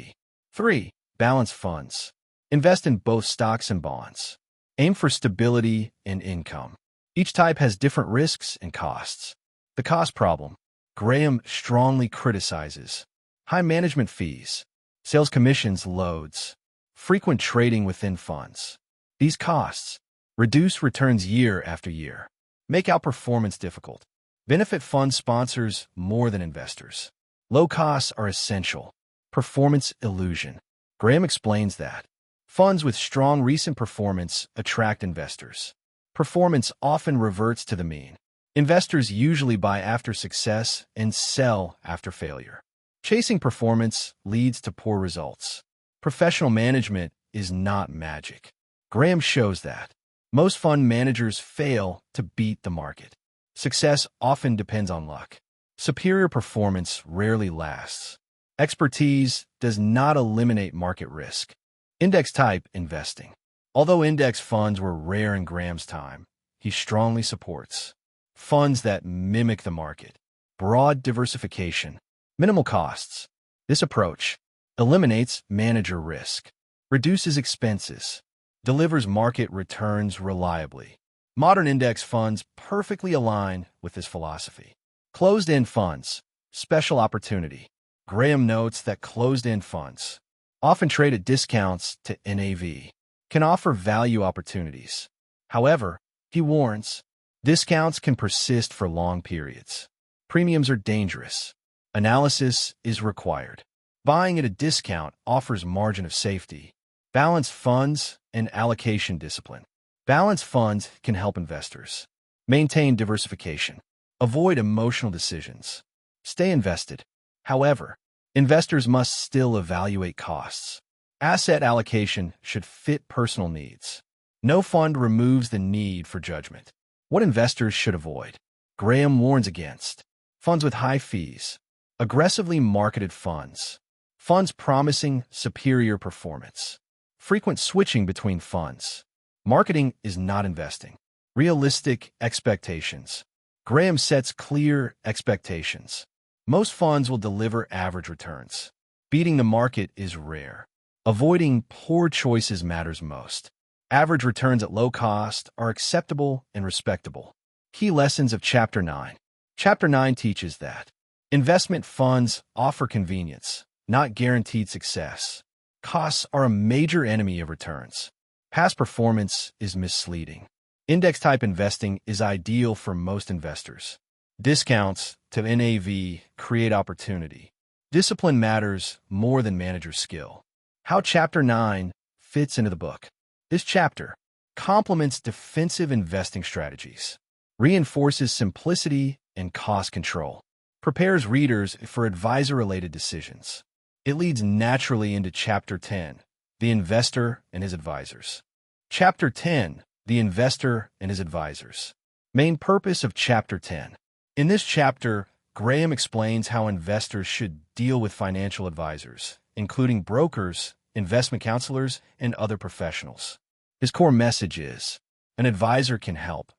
3. Balanced funds, invest in both stocks and bonds, aim for stability and income. Each type has different risks and costs. The cost problem. Graham strongly criticizes high management fees, sales commissions loads, frequent trading within funds. These costs reduce returns year after year, make outperformance difficult, benefit fund sponsors more than investors. Low costs are essential. Performance illusion. Graham explains that funds with strong recent performance attract investors. Performance often reverts to the mean. Investors usually buy after success and sell after failure. Chasing performance leads to poor results. Professional management is not magic. Graham shows that most fund managers fail to beat the market. Success often depends on luck. Superior performance rarely lasts. Expertise does not eliminate market risk. Index-type investing. Although index funds were rare in Graham's time, he strongly supports funds that mimic the market. Broad diversification. Minimal costs. This approach eliminates manager risk, reduces expenses, delivers market returns reliably. Modern index funds perfectly align with this philosophy. Closed-end funds. Special opportunity. Graham notes that closed-end funds, often trade at discounts to NAV, can offer value opportunities. However, he warns, discounts can persist for long periods. Premiums are dangerous. Analysis is required. Buying at a discount offers margin of safety. Balanced funds and allocation discipline. Balanced funds can help investors maintain diversification, avoid emotional decisions, stay invested. However, Investors must still evaluate costs. Asset allocation should fit personal needs. No fund removes the need for judgment. What investors should avoid? Graham warns against funds with high fees, aggressively marketed funds, funds promising superior performance, frequent switching between funds. Marketing is not investing. Realistic expectations. Graham sets clear expectations. Most funds will deliver average returns. Beating the market is rare. Avoiding poor choices matters most. Average returns at low cost are acceptable and respectable. Key lessons of Chapter 9. Chapter 9 teaches that investment funds offer convenience, not guaranteed success. Costs are a major enemy of returns. Past performance is misleading. Index-type investing is ideal for most investors. Discounts to NAV create opportunity. Discipline matters more than manager skill. How Chapter 9 fits into the book. This chapter complements defensive investing strategies, reinforces simplicity and cost control, prepares readers for advisor-related decisions. It leads naturally into Chapter 10, The Investor and His Advisors. Chapter 10, The Investor and His Advisors. Main purpose of Chapter 10. In this chapter, Graham explains how investors should deal with financial advisors, including brokers, investment counselors, and other professionals. His core message is, an advisor can help,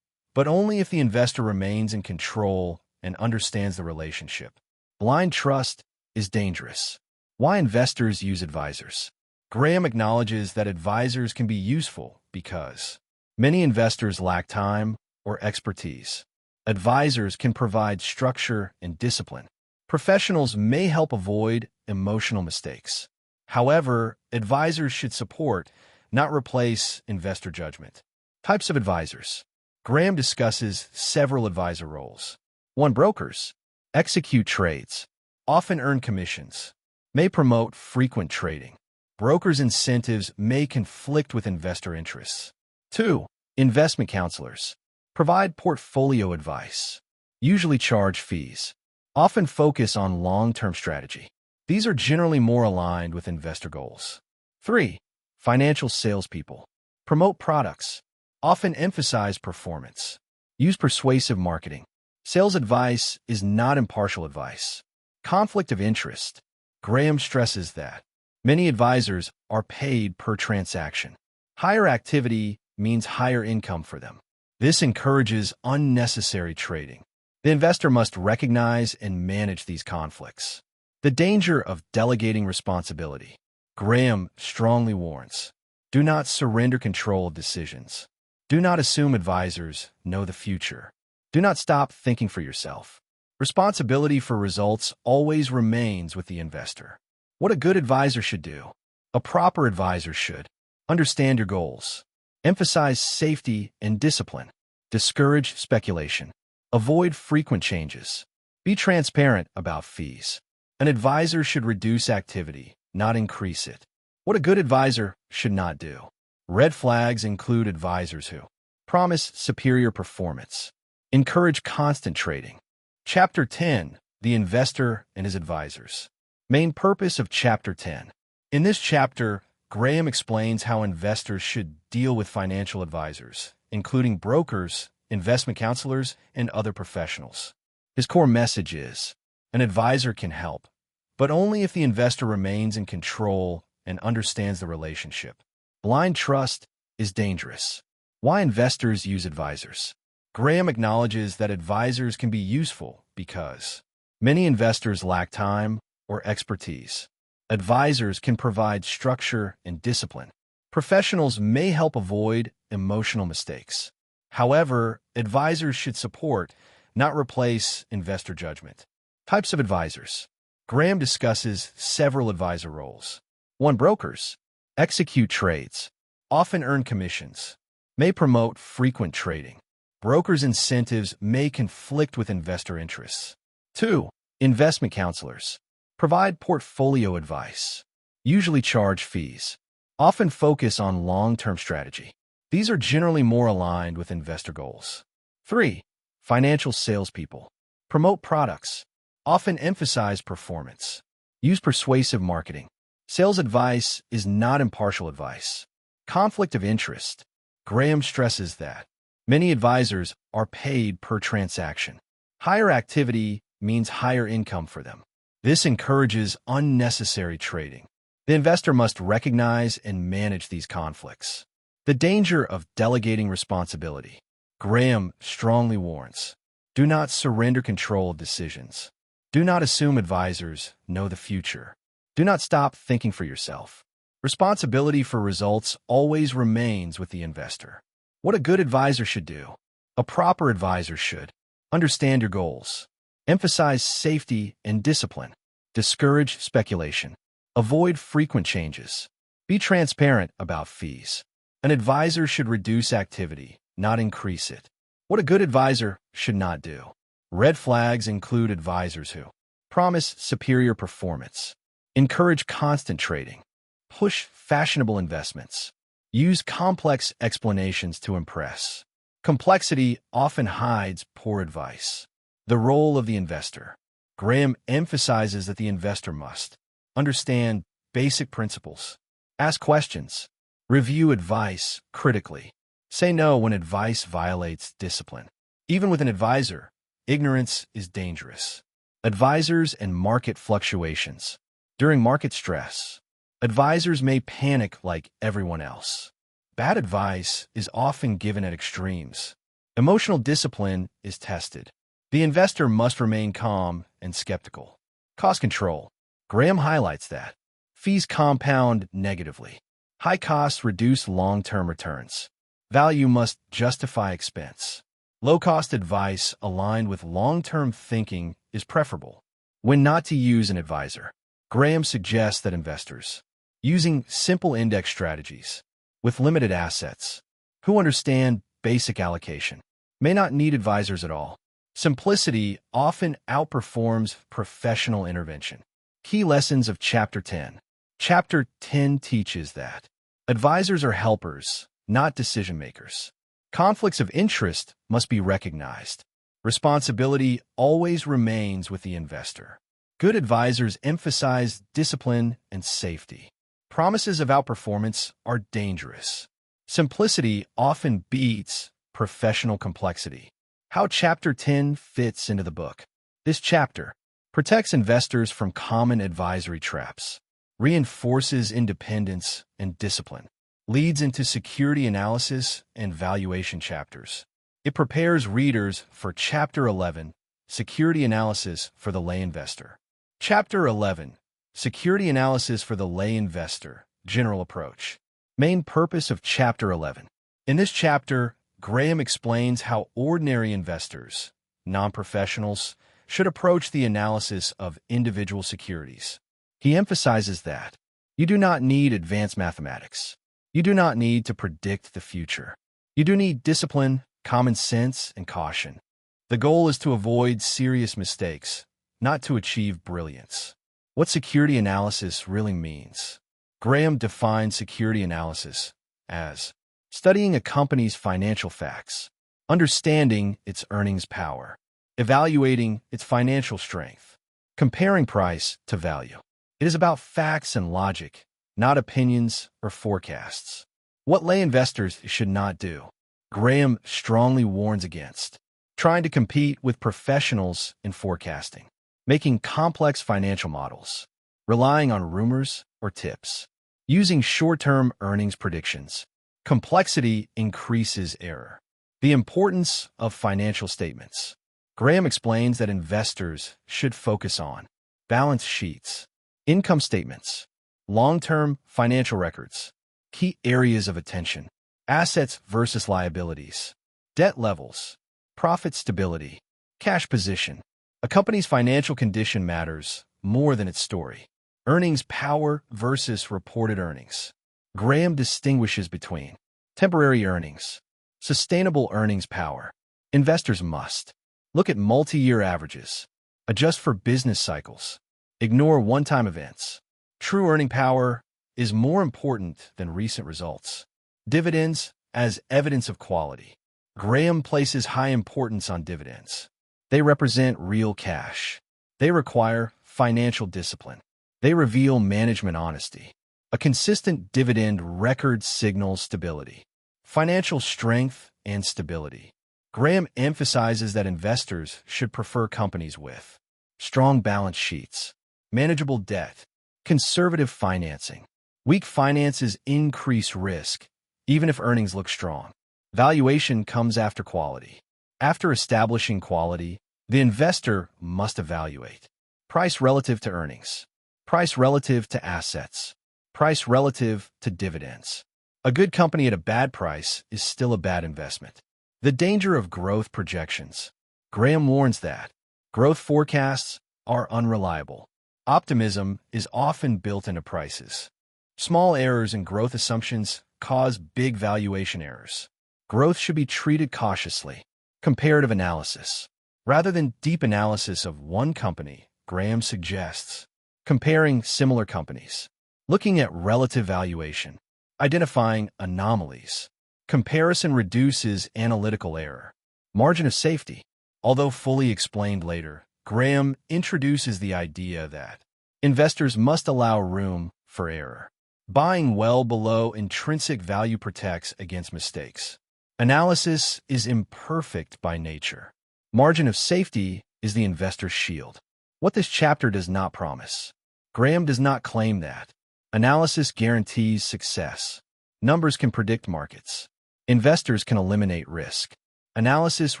but only if the investor remains in control and understands the relationship. Blind trust is dangerous. Why investors use advisors. Graham acknowledges that advisors can be useful because many investors lack time or expertise. Advisors can provide structure and discipline. Professionals may help avoid emotional mistakes. However, advisors should support, not replace, investor judgment. Types of advisors. Graham discusses several advisor roles. 1. Brokers. Execute trades. Often earn commissions. May promote frequent trading. Brokers' incentives may conflict with investor interests. 2. Investment counselors. Provide portfolio advice. Usually charge fees. Often focus on long-term strategy. These are generally more aligned with investor goals. 3. Financial salespeople. Promote products. Often emphasize performance. Use persuasive marketing. Sales advice is not impartial advice. Conflict of interest. Graham stresses that many advisors are paid per transaction. Higher activity means higher income for them. This encourages unnecessary trading. The investor must recognize and manage these conflicts. The danger of delegating responsibility. Graham strongly warns, do not surrender control of decisions. Do not assume advisors know the future. Do not stop thinking for yourself. Responsibility for results always remains with the investor. What a good advisor should do. A proper advisor should understand your goals, emphasize safety and discipline, discourage speculation, avoid frequent changes, be transparent about fees. An advisor should reduce activity, not increase it. What a good advisor should not do. Red flags include advisors who promise superior performance, encourage constant trading. Chapter 10, The Investor and His Advisors. Main purpose of Chapter 10. In this chapter, Graham explains how investors should deal with financial advisors, including brokers, investment counselors, and other professionals. His core message is, an advisor can help, but only if the investor remains in control and understands the relationship. Blind trust is dangerous. Why investors use advisors. Graham acknowledges that advisors can be useful because many investors lack time or expertise. Advisors can provide structure and discipline. Professionals may help avoid emotional mistakes. However, advisors should support, not replace, investor judgment. Types of advisors. Graham discusses several advisor roles. 1. Brokers. Execute trades. Often earn commissions. May promote frequent trading. Brokers' incentives may conflict with investor interests. 2. Investment counselors. Provide portfolio advice. Usually charge fees. Often focus on long-term strategy. These are generally more aligned with investor goals. 3. Financial salespeople. Promote products. Often emphasize performance. Use persuasive marketing. Sales advice is not impartial advice. Conflict of interest. Graham stresses that many advisors are paid per transaction. Higher activity means higher income for them. This encourages unnecessary trading. The investor must recognize and manage these conflicts. The danger of delegating responsibility. Graham strongly warns, do not surrender control of decisions. Do not assume advisors know the future. Do not stop thinking for yourself. Responsibility for results always remains with the investor. What a good advisor should do. A proper advisor should understand your goals. Emphasize safety and discipline. Discourage speculation. Avoid frequent changes. Be transparent about fees. An advisor should reduce activity, not increase it. What a good advisor should not do. Red flags include advisors who promise superior performance, encourage constant trading, push fashionable investments, use complex explanations to impress. Complexity often hides poor advice. The role of the investor. Graham emphasizes that the investor must understand basic principles, ask questions, review advice critically, say no when advice violates discipline. Even with an advisor, ignorance is dangerous. Advisors and market fluctuations. During market stress, advisors may panic like everyone else. Bad advice is often given at extremes. Emotional discipline is tested. The investor must remain calm and skeptical. Cost control. Graham highlights that fees compound negatively. High costs reduce long-term returns. Value must justify expense. Low-cost advice aligned with long-term thinking is preferable. When not to use an advisor, Graham suggests that investors, using simple index strategies with limited assets, who understand basic allocation, may not need advisors at all. Simplicity often outperforms professional intervention. Key lessons of Chapter 10. Chapter 10 teaches that advisors are helpers, not decision-makers. Conflicts of interest must be recognized. Responsibility always remains with the investor. Good advisors emphasize discipline and safety. Promises of outperformance are dangerous. Simplicity often beats professional complexity. How Chapter 10 fits into the book. This chapter protects investors from common advisory traps, reinforces independence and discipline, leads into security analysis and valuation chapters. It prepares readers for Chapter 11, Security Analysis for the Lay Investor. Chapter 11, Security Analysis for the Lay Investor, General Approach. Main purpose of Chapter 11. In this chapter, Graham explains how ordinary investors, non-professionals, should approach the analysis of individual securities. He emphasizes that you do not need advanced mathematics. You do not need to predict the future. You do need discipline, common sense, and caution. The goal is to avoid serious mistakes, not to achieve brilliance. What security analysis really means. Graham defines security analysis as studying a company's financial facts, understanding its earnings power, evaluating its financial strength, comparing price to value. It is about facts and logic, not opinions or forecasts. What lay investors should not do. Graham strongly warns against trying to compete with professionals in forecasting, making complex financial models, relying on rumors or tips, using short-term earnings predictions. Complexity increases error. The importance of financial statements. Graham explains that investors should focus on balance sheets, income statements, long-term financial records, key areas of attention, assets versus liabilities, debt levels, profit stability, cash position. A company's financial condition matters more than its story. Earnings power versus reported earnings. Graham distinguishes between temporary earnings, sustainable earnings power. Investors must look at multi-year averages, adjust for business cycles, ignore one-time events. True earning power is more important than recent results. Dividends as evidence of quality. Graham places high importance on dividends. They represent real cash. They require financial discipline. They reveal management honesty. A consistent dividend record signals stability, financial strength, and stability. Graham emphasizes that investors should prefer companies with strong balance sheets, manageable debt, conservative financing. Weak finances increase risk, even if earnings look strong. Valuation comes after quality. After establishing quality, the investor must evaluate price relative to earnings, price relative to assets, price relative to dividends. A good company at a bad price is still a bad investment. The danger of growth projections. Graham warns that growth forecasts are unreliable. Optimism is often built into prices. Small errors in growth assumptions cause big valuation errors. Growth should be treated cautiously. Comparative analysis. Rather than deep analysis of one company, Graham suggests comparing similar companies, looking at relative valuation, identifying anomalies. Comparison reduces analytical error. Margin of safety. Although fully explained later, Graham introduces the idea that investors must allow room for error. Buying well below intrinsic value protects against mistakes. Analysis is imperfect by nature. Margin of safety is the investor's shield. What this chapter does not promise. Graham does not claim that analysis guarantees success. Numbers can predict markets. Investors can eliminate risk. Analysis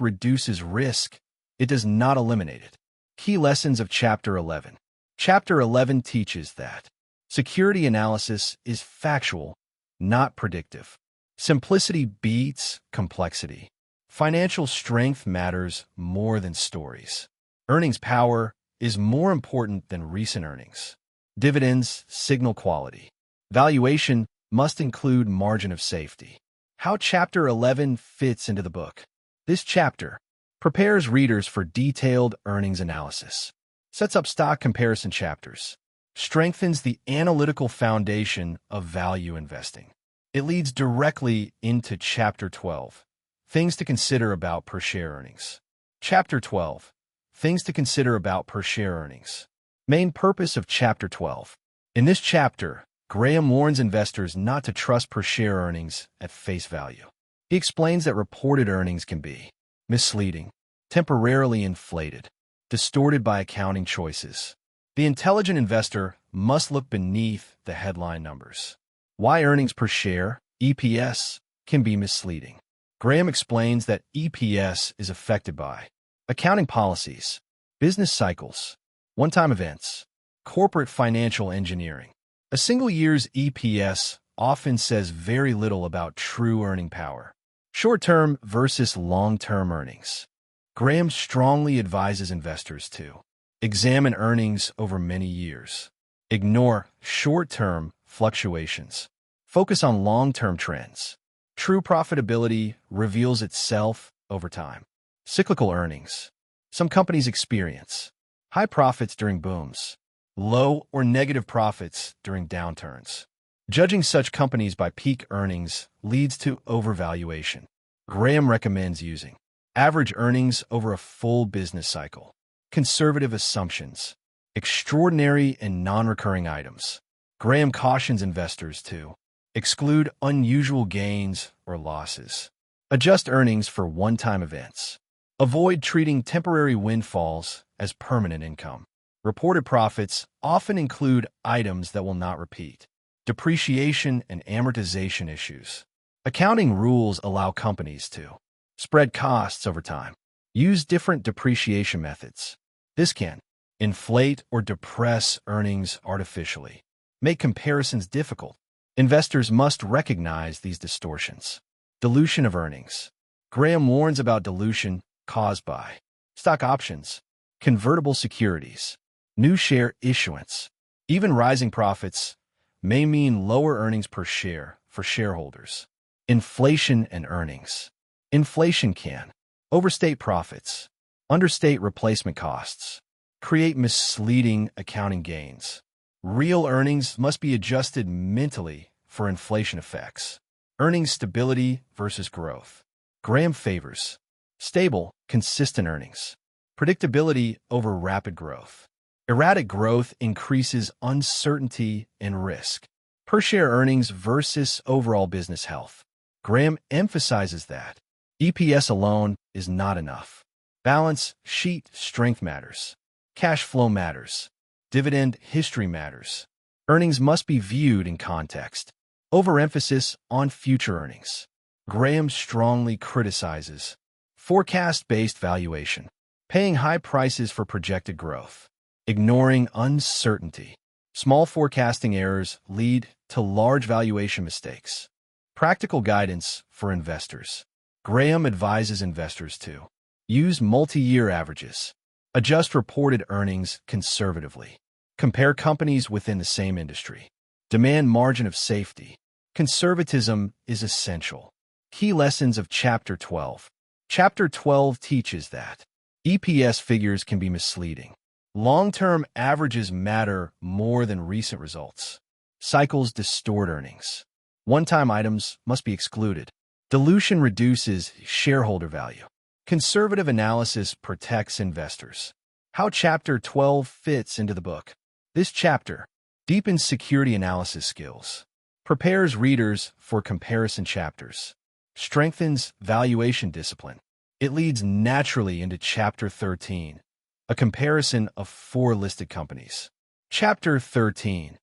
reduces risk. It does not eliminate it. Key lessons of Chapter 11. Chapter 11 teaches that security analysis is factual, not predictive. Simplicity beats complexity. Financial strength matters more than stories. Earnings power is more important than recent earnings. Dividends signal quality. Valuation must include margin of safety. How Chapter 11 fits into the book. This chapter prepares readers for detailed earnings analysis, sets up stock comparison chapters, strengthens the analytical foundation of value investing. It leads directly into Chapter 12, Things to Consider About Per Share Earnings. Chapter 12, Things to Consider About Per Share Earnings. Main purpose of Chapter 12. In this chapter, Graham warns investors not to trust per share earnings at face value. He explains that reported earnings can be misleading, temporarily inflated, distorted by accounting choices. The intelligent investor must look beneath the headline numbers. Why earnings per share, EPS, can be misleading. Graham explains that EPS is affected by accounting policies, business cycles, one-time events, corporate financial engineering. A single year's EPS often says very little about true earning power. Short-term versus long-term earnings. Graham strongly advises investors to examine earnings over many years. Ignore short-term fluctuations. Focus on long-term trends. True profitability reveals itself over time. Cyclical earnings. Some companies experience high profits during booms, low or negative profits during downturns. Judging such companies by peak earnings leads to overvaluation. Graham recommends using average earnings over a full business cycle, conservative assumptions, extraordinary and non-recurring items. Graham cautions investors to exclude unusual gains or losses. Adjust earnings for one-time events. Avoid treating temporary windfalls as permanent income. Reported profits often include items that will not repeat. Depreciation and amortization issues. Accounting rules allow companies to spread costs over time. Use different depreciation methods. This can inflate or depress earnings artificially. Make comparisons difficult. Investors must recognize these distortions. Dilution of earnings. Graham warns about dilution caused by stock options, convertible securities, new share issuance. Even rising profits may mean lower earnings per share for shareholders. Inflation and earnings. Inflation can overstate profits, understate replacement costs, create misleading accounting gains. Real earnings must be adjusted mentally for inflation effects. Earnings stability versus growth. Graham favors stable, consistent earnings. Predictability over rapid growth. Erratic growth increases uncertainty and risk. Per-share earnings versus overall business health. Graham emphasizes that EPS alone is not enough. Balance sheet strength matters. Cash flow matters. Dividend history matters. Earnings must be viewed in context. Overemphasis on future earnings. Graham strongly criticizes forecast-based valuation, paying high prices for projected growth, ignoring uncertainty. Small forecasting errors lead to large valuation mistakes. Practical guidance for investors. Graham advises investors to use multi-year averages, adjust reported earnings conservatively, compare companies within the same industry, demand margin of safety. Conservatism is essential. Key lessons of Chapter 12. Chapter 12 teaches that EPS figures can be misleading. Long-term averages matter more than recent results. Cycles distort earnings. One-time items must be excluded. Dilution reduces shareholder value. Conservative analysis protects investors. How Chapter 12 fits into the book. This chapter deepens security analysis skills, prepares readers for comparison chapters, strengthens valuation discipline. It leads naturally into Chapter 13, a comparison of 4 listed companies. Chapter 13,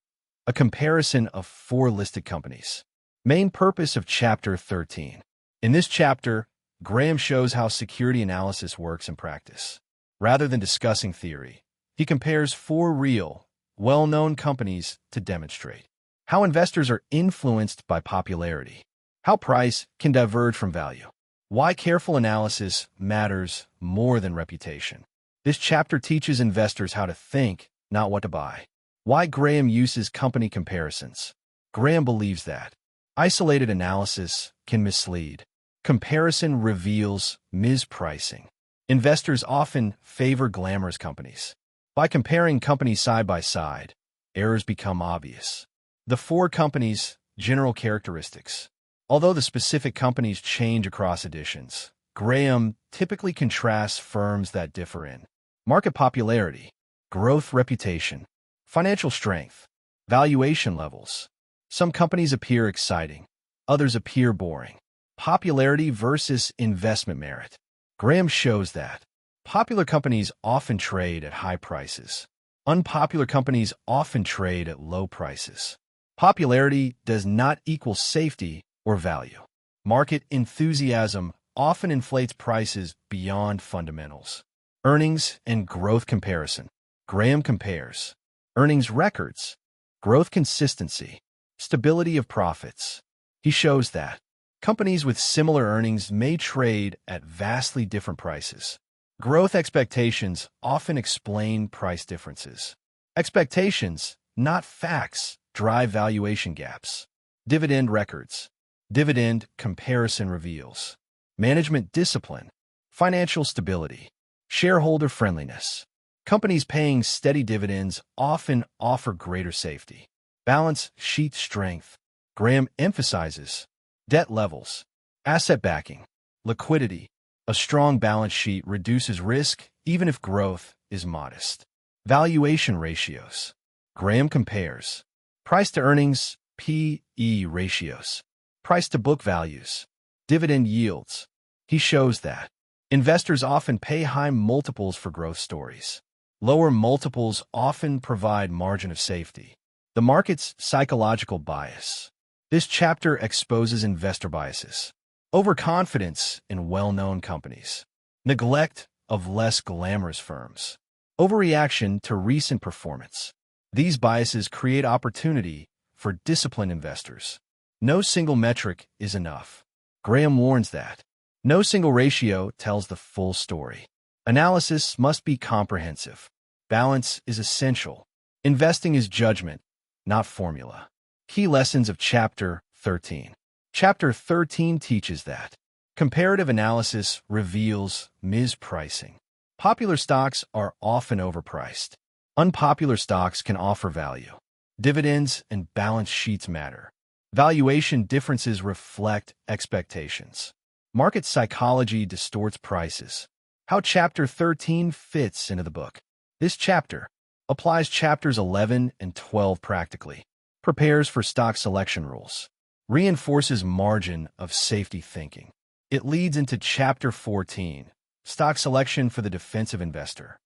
a comparison of 4 listed companies. Main purpose of Chapter 13. In this chapter, Graham shows how security analysis works in practice. Rather than discussing theory, he compares 4 real, well-known companies to demonstrate how investors are influenced by popularity, how price can diverge from value, why careful analysis matters more than reputation. This chapter teaches investors how to think, not what to buy. Why Graham uses company comparisons. Graham believes that isolated analysis can mislead. Comparison reveals mispricing. Investors often favor glamorous companies. By comparing companies side by side, errors become obvious. The 4 companies' general characteristics. Although the specific companies change across editions, Graham typically contrasts firms that differ in market popularity, growth reputation, financial strength, valuation levels. Some companies appear exciting, others appear boring. Popularity versus investment merit. Graham shows that popular companies often trade at high prices. Unpopular companies often trade at low prices. Popularity does not equal safety or value. Market enthusiasm often inflates prices beyond fundamentals. Earnings and growth comparison. Graham compares earnings records, growth consistency, stability of profits. He shows that companies with similar earnings may trade at vastly different prices. Growth expectations often explain price differences. Expectations, not facts, drive valuation gaps. Dividend records. Dividend comparison reveals management discipline, financial stability, shareholder friendliness. Companies paying steady dividends often offer greater safety. Balance sheet strength. Graham emphasizes debt levels, asset backing, liquidity. A strong balance sheet reduces risk even if growth is modest. Valuation ratios. Graham compares price to earnings, P/E ratios, price to book values, dividend yields. He shows that investors often pay high multiples for growth stories. Lower multiples often provide margin of safety. The market's psychological bias. This chapter exposes investor biases. Overconfidence in well-known companies. Neglect of less glamorous firms. Overreaction to recent performance. These biases create opportunity for disciplined investors. No single metric is enough. Graham warns that no single ratio tells the full story. Analysis must be comprehensive. Balance is essential. Investing is judgment, not formula. Key lessons of Chapter 13. Chapter 13 teaches that comparative analysis reveals mispricing. Popular stocks are often overpriced. Unpopular stocks can offer value. Dividends and balance sheets matter. Valuation differences reflect expectations. Market psychology distorts prices. How Chapter 13 fits into the book. This chapter applies chapters 11 and 12 practically, prepares for stock selection rules, reinforces margin of safety thinking. It leads into Chapter 14, Stock Selection for the Defensive Investor.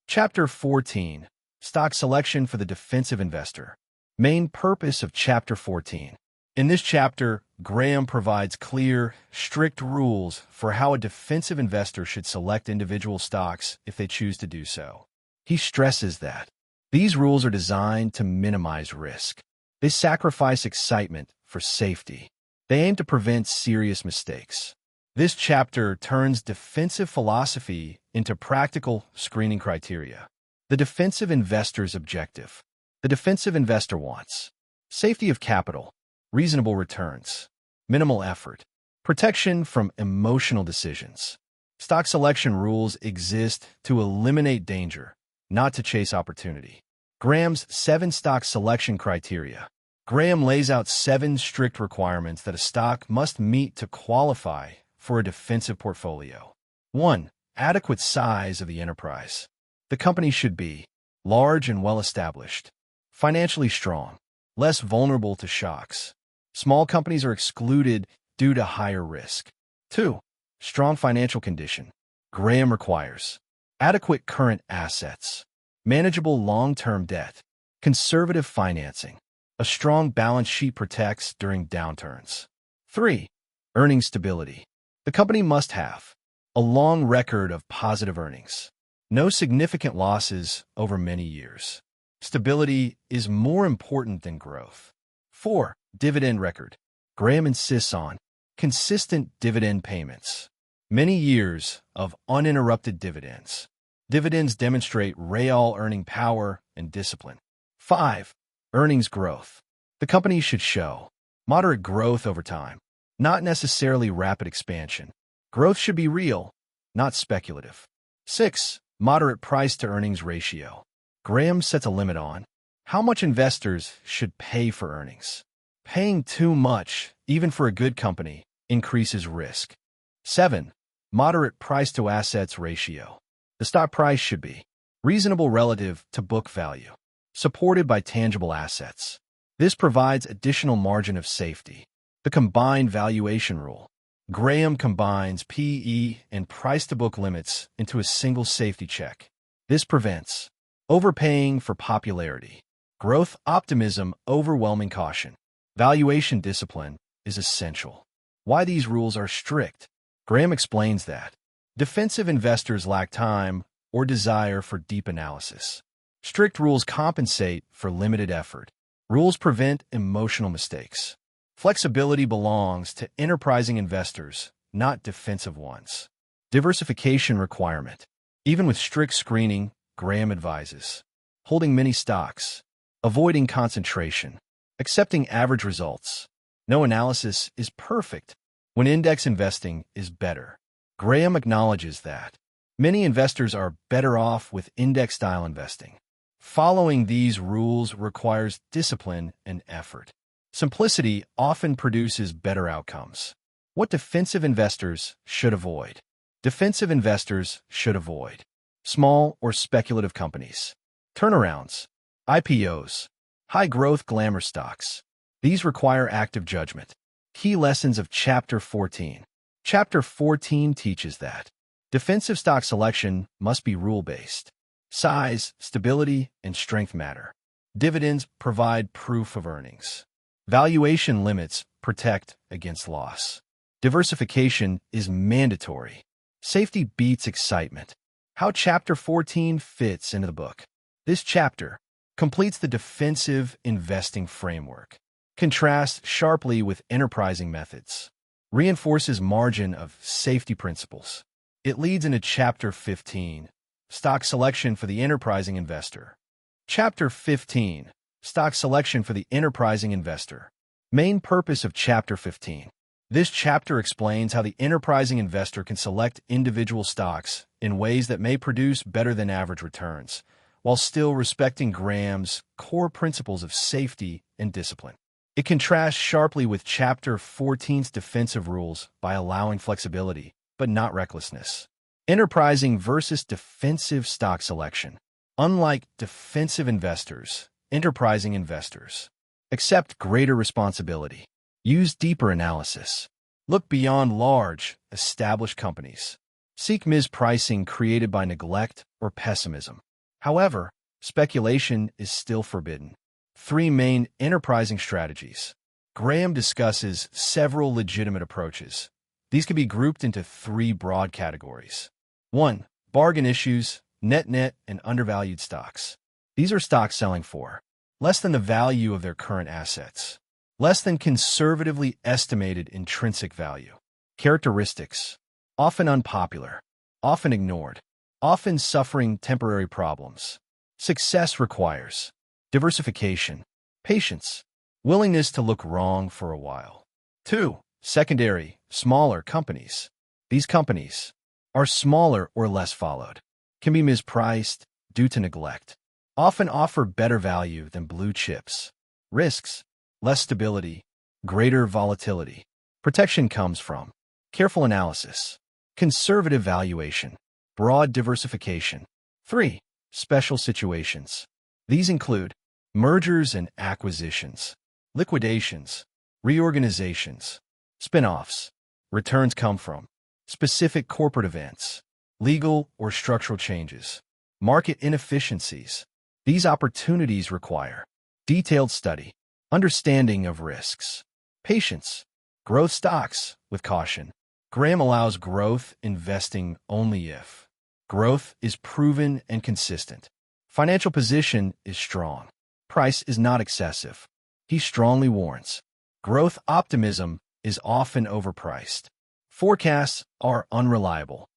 Chapter 14, Stock Selection for the Defensive Investor. Main purpose of Chapter 14. In this chapter, Graham provides clear, strict rules for how a defensive investor should select individual stocks if they choose to do so. He stresses that these rules are designed to minimize risk. They sacrifice excitement for safety. They aim to prevent serious mistakes. This chapter turns defensive philosophy into practical screening criteria. The defensive investor's objective. The defensive investor wants safety of capital, reasonable returns, minimal effort, protection from emotional decisions. Stock selection rules exist to eliminate danger, not to chase opportunity. Graham's 7 stock selection criteria. Graham lays out 7 strict requirements that a stock must meet to qualify for a defensive portfolio. 1. Adequate size of the enterprise. The company should be large and well-established, financially strong, less vulnerable to shocks. Small companies are excluded due to higher risk. 2. Strong financial condition. Graham requires adequate current assets, manageable long-term debt, conservative financing. A strong balance sheet protects during downturns. 3. Earning stability. The company must have a long record of positive earnings, no significant losses over many years. Stability is more important than growth. 4. Dividend record. Graham insists on consistent dividend payments, many years of uninterrupted dividends. Dividends demonstrate real earning power and discipline. 5. Earnings growth. The company should show moderate growth over time, not necessarily rapid expansion. Growth should be real, not speculative. 6. Moderate price-to-earnings ratio. Graham sets a limit on how much investors should pay for earnings. Paying too much, even for a good company, increases risk. 7. Moderate price-to-assets ratio. The stock price should be reasonable relative to book value, supported by tangible assets. This provides additional margin of safety. The combined valuation rule. Graham combines P/E and price-to-book limits into a single safety check. This prevents overpaying for popularity, growth optimism, overwhelming caution. Valuation discipline is essential. Why these rules are strict? Graham explains that defensive investors lack time or desire for deep analysis. Strict rules compensate for limited effort. Rules prevent emotional mistakes. Flexibility belongs to enterprising investors, not defensive ones. Diversification requirement. Even with strict screening, Graham advises holding many stocks, avoiding concentration, accepting average results. No analysis is perfect when index investing is better. Graham acknowledges that many investors are better off with index-style investing. Following these rules requires discipline and effort. Simplicity often produces better outcomes. What defensive investors should avoid? Defensive investors should avoid small or speculative companies, turnarounds, IPOs, high-growth glamour stocks. These require active judgment. Key lessons of Chapter 14. Chapter 14 teaches that defensive stock selection must be rule-based. Size, stability, and strength matter. Dividends provide proof of earnings. Valuation limits protect against loss. Diversification is mandatory. Safety beats excitement. How Chapter 14 fits into the book. This chapter completes the defensive investing framework, contrasts sharply with enterprising methods, reinforces margin of safety principles. It leads into Chapter 15, Stock Selection for the Enterprising Investor. Chapter 15, Stock Selection for the Enterprising Investor. Main purpose of Chapter 15. This chapter explains how the enterprising investor can select individual stocks in ways that may produce better than average returns, while still respecting Graham's core principles of safety and discipline. It contrasts sharply with Chapter 14's defensive rules by allowing flexibility, but not recklessness. Enterprising versus defensive stock selection. Unlike defensive investors, enterprising investors accept greater responsibility. Use deeper analysis. Look beyond large, established companies. Seek mispricing created by neglect or pessimism. However, speculation is still forbidden. 3 main enterprising strategies. Graham discusses several legitimate approaches. These can be grouped into 3 broad categories. 1. Bargain issues, net, and undervalued stocks. These are stocks selling for less than the value of their current assets, less than conservatively estimated intrinsic value. Characteristics: often unpopular, often ignored, often suffering temporary problems. Success requires diversification, patience, willingness to look wrong for a while. 2. Secondary, smaller companies. These companies are smaller or less followed, can be mispriced due to neglect, often offer better value than blue chips. Risks: less stability, greater volatility. Protection comes from careful analysis, conservative valuation, broad diversification. 3. Special situations. These include mergers and acquisitions, liquidations, reorganizations, spin-offs. Returns come from specific corporate events, legal or structural changes, market inefficiencies. These opportunities require detailed study, understanding of risks, patience. Growth stocks with caution. Graham allows growth investing only if growth is proven and consistent. Financial position is strong. Price is not excessive. He strongly warns growth optimism is often overpriced. Forecasts are unreliable.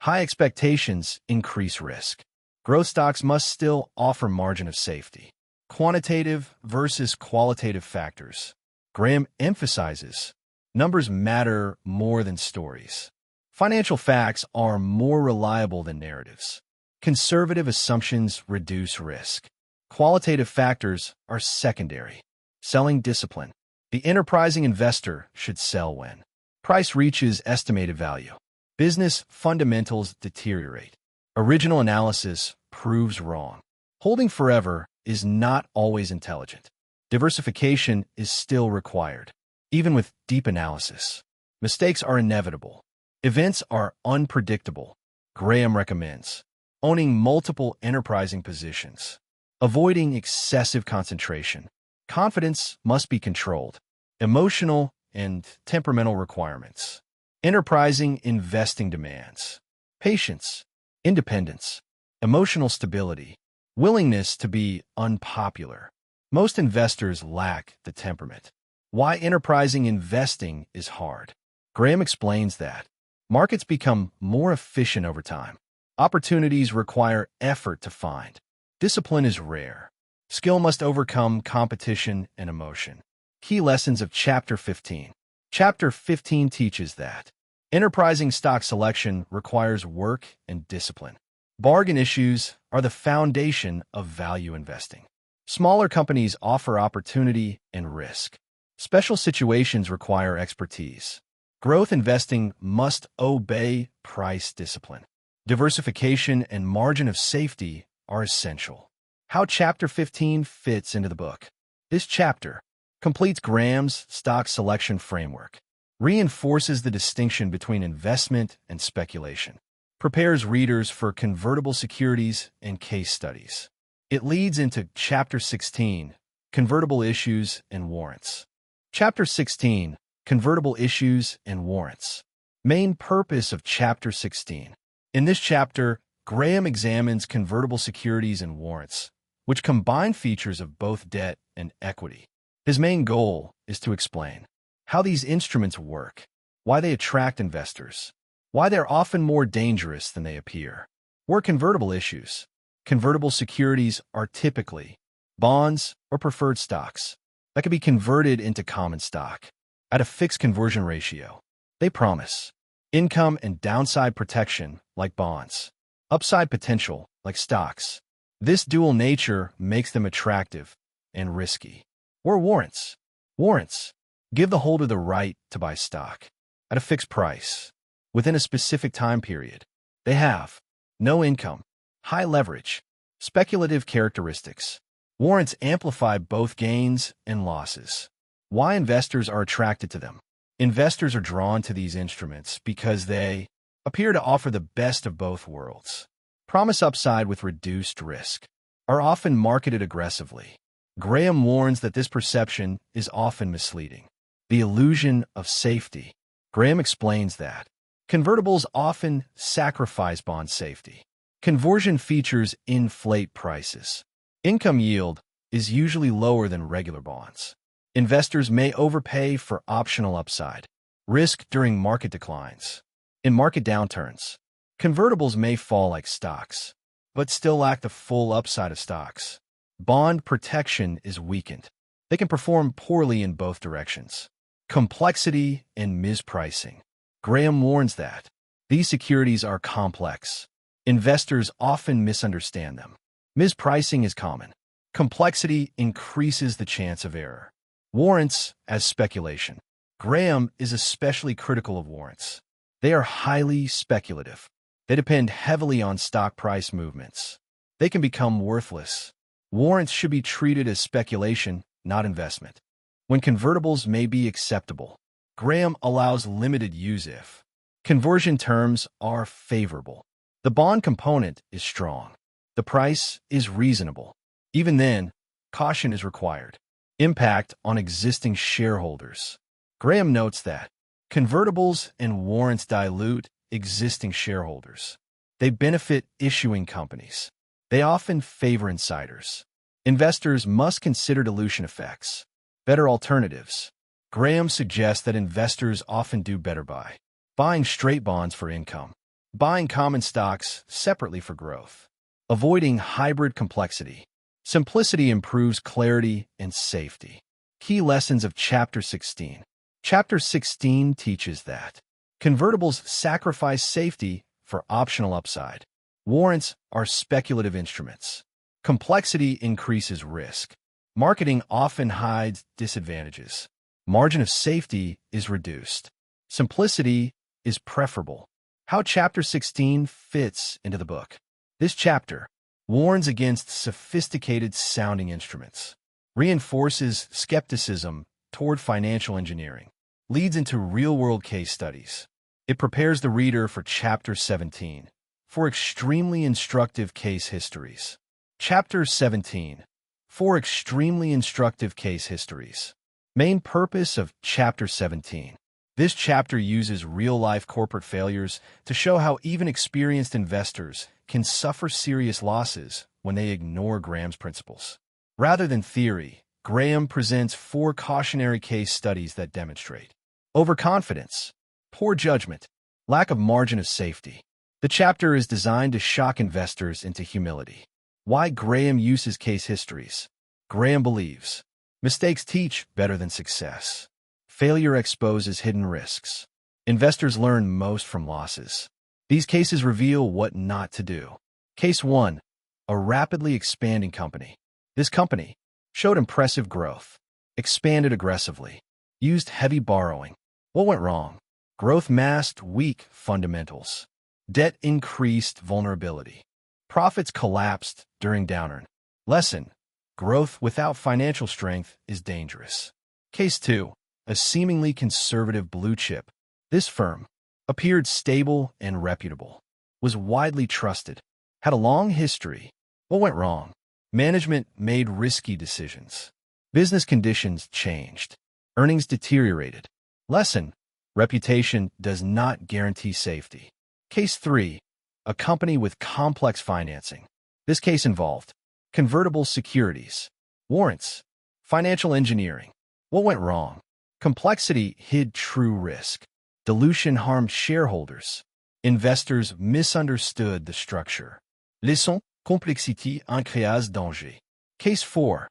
High expectations increase risk. Growth stocks must still offer margin of safety. Quantitative versus qualitative factors. Graham emphasizes numbers matter more than stories. Financial facts are more reliable than narratives. Conservative assumptions reduce risk. Qualitative factors are secondary. Selling discipline. The enterprising investor should sell when price reaches estimated value. Business fundamentals deteriorate. Original analysis proves wrong. Holding forever is not always intelligent. Diversification is still required. Even with deep analysis, mistakes are inevitable. Events are unpredictable. Graham recommends owning multiple enterprising positions, avoiding excessive concentration. Confidence must be controlled. Emotional and temperamental requirements. Enterprising investing demands patience, independence, emotional stability, willingness to be unpopular. Most investors lack the temperament. Why enterprising investing is hard. Graham explains that markets become more efficient over time. Opportunities require effort to find. Discipline is rare. Skill must overcome competition and emotion. Key lessons of Chapter 15. Chapter 15 teaches that enterprising stock selection requires work and discipline. Bargain issues are the foundation of value investing. Smaller companies offer opportunity and risk. Special situations require expertise. Growth investing must obey price discipline. Diversification and margin of safety are essential. How Chapter 15 fits into the book. This chapter completes Graham's stock selection framework, reinforces the distinction between investment and speculation, prepares readers for convertible securities and case studies. It leads into Chapter 16, Convertible Issues and Warrants. Chapter 16, Convertible Issues and Warrants. Main purpose of Chapter 16. In this chapter, Graham examines convertible securities and warrants, which combine features of both debt and equity. His main goal is to explain how these instruments work, why they attract investors, why they're often more dangerous than they appear. What are convertible issues? Convertible securities are typically bonds or preferred stocks that can be converted into common stock at a fixed conversion ratio. They promise income and downside protection like bonds, upside potential like stocks. This dual nature makes them attractive and risky. Or warrants. Warrants give the holder the right to buy stock at a fixed price within a specific time period. They have no income, high leverage, Speculative characteristics. Warrants amplify both gains and losses. Why investors are attracted to them. Investors are drawn to these instruments because they appear to offer the best of both worlds. Promise upside with reduced risk. Are often marketed aggressively. Graham warns that this perception is often misleading. The illusion of safety. Graham explains that convertibles often sacrifice bond safety. Conversion features inflate prices. Income yield is usually lower than regular bonds. Investors may overpay for optional upside. Risk during market declines. In market downturns, convertibles may fall like stocks, but still lack the full upside of stocks. Bond protection is weakened. They can perform poorly in both directions. Complexity and mispricing. Graham warns that these securities are complex. Investors often misunderstand them. Mispricing is common. Complexity increases the chance of error. Warrants as speculation. Graham is especially critical of warrants. They are highly speculative. They depend heavily on stock price movements. They can become worthless. Warrants should be treated as speculation, not investment. When convertibles may be acceptable, Graham allows limited use if conversion terms are favorable. The bond component is strong. The price is reasonable. Even then, caution is required. Impact on existing shareholders. Graham notes that convertibles and warrants dilute existing shareholders. They benefit issuing companies. They often favor insiders. Investors must consider dilution effects. Better alternatives. Graham suggests that investors often do better by buying straight bonds for income, buying common stocks separately for growth, avoiding hybrid complexity. Simplicity improves clarity and safety. Key lessons of Chapter 16. Chapter 16 teaches that convertibles sacrifice safety for optional upside. Warrants are speculative instruments. Complexity increases risk. Marketing often hides disadvantages. Margin of safety is reduced. Simplicity is preferable. How Chapter 16 fits into the book. This chapter warns against sophisticated-sounding instruments, reinforces skepticism toward financial engineering, leads into real-world case studies. It prepares the reader for Chapter 17, for extremely instructive case histories. Chapter 17, for extremely instructive case histories. Main purpose of Chapter 17. This chapter uses real-life corporate failures to show how even experienced investors can suffer serious losses when they ignore Graham's principles. Rather than theory, Graham presents 4 cautionary case studies that demonstrate overconfidence, poor judgment, lack of margin of safety. The chapter is designed to shock investors into humility. Why Graham uses case histories. Graham believes mistakes teach better than success. Failure exposes hidden risks. Investors learn most from losses. These cases reveal what not to do. Case 1. A rapidly expanding company. This company showed impressive growth, expanded aggressively, used heavy borrowing. What went wrong? Growth masked weak fundamentals. Debt increased vulnerability. Profits collapsed during downturn. Lesson: growth without financial strength is dangerous. Case 2. A seemingly conservative blue chip. This firm appeared stable and reputable, was widely trusted, had a long history. What went wrong? Management made risky decisions. Business conditions changed. Earnings deteriorated. Lesson: reputation does not guarantee safety. Case 3. A company with complex financing. This case involved convertible securities, warrants, financial engineering. What went wrong? Complexity hid true risk. Dilution harmed shareholders. Investors misunderstood the structure. Leçon: complexité en créas danger. Case 4.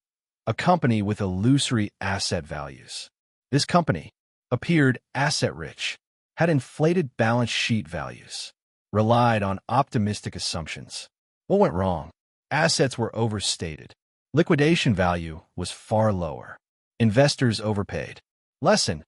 A company with illusory asset values. This company appeared asset-rich, had inflated balance sheet values, relied on optimistic assumptions. What went wrong? Assets were overstated. Liquidation value was far lower. Investors overpaid. Lesson: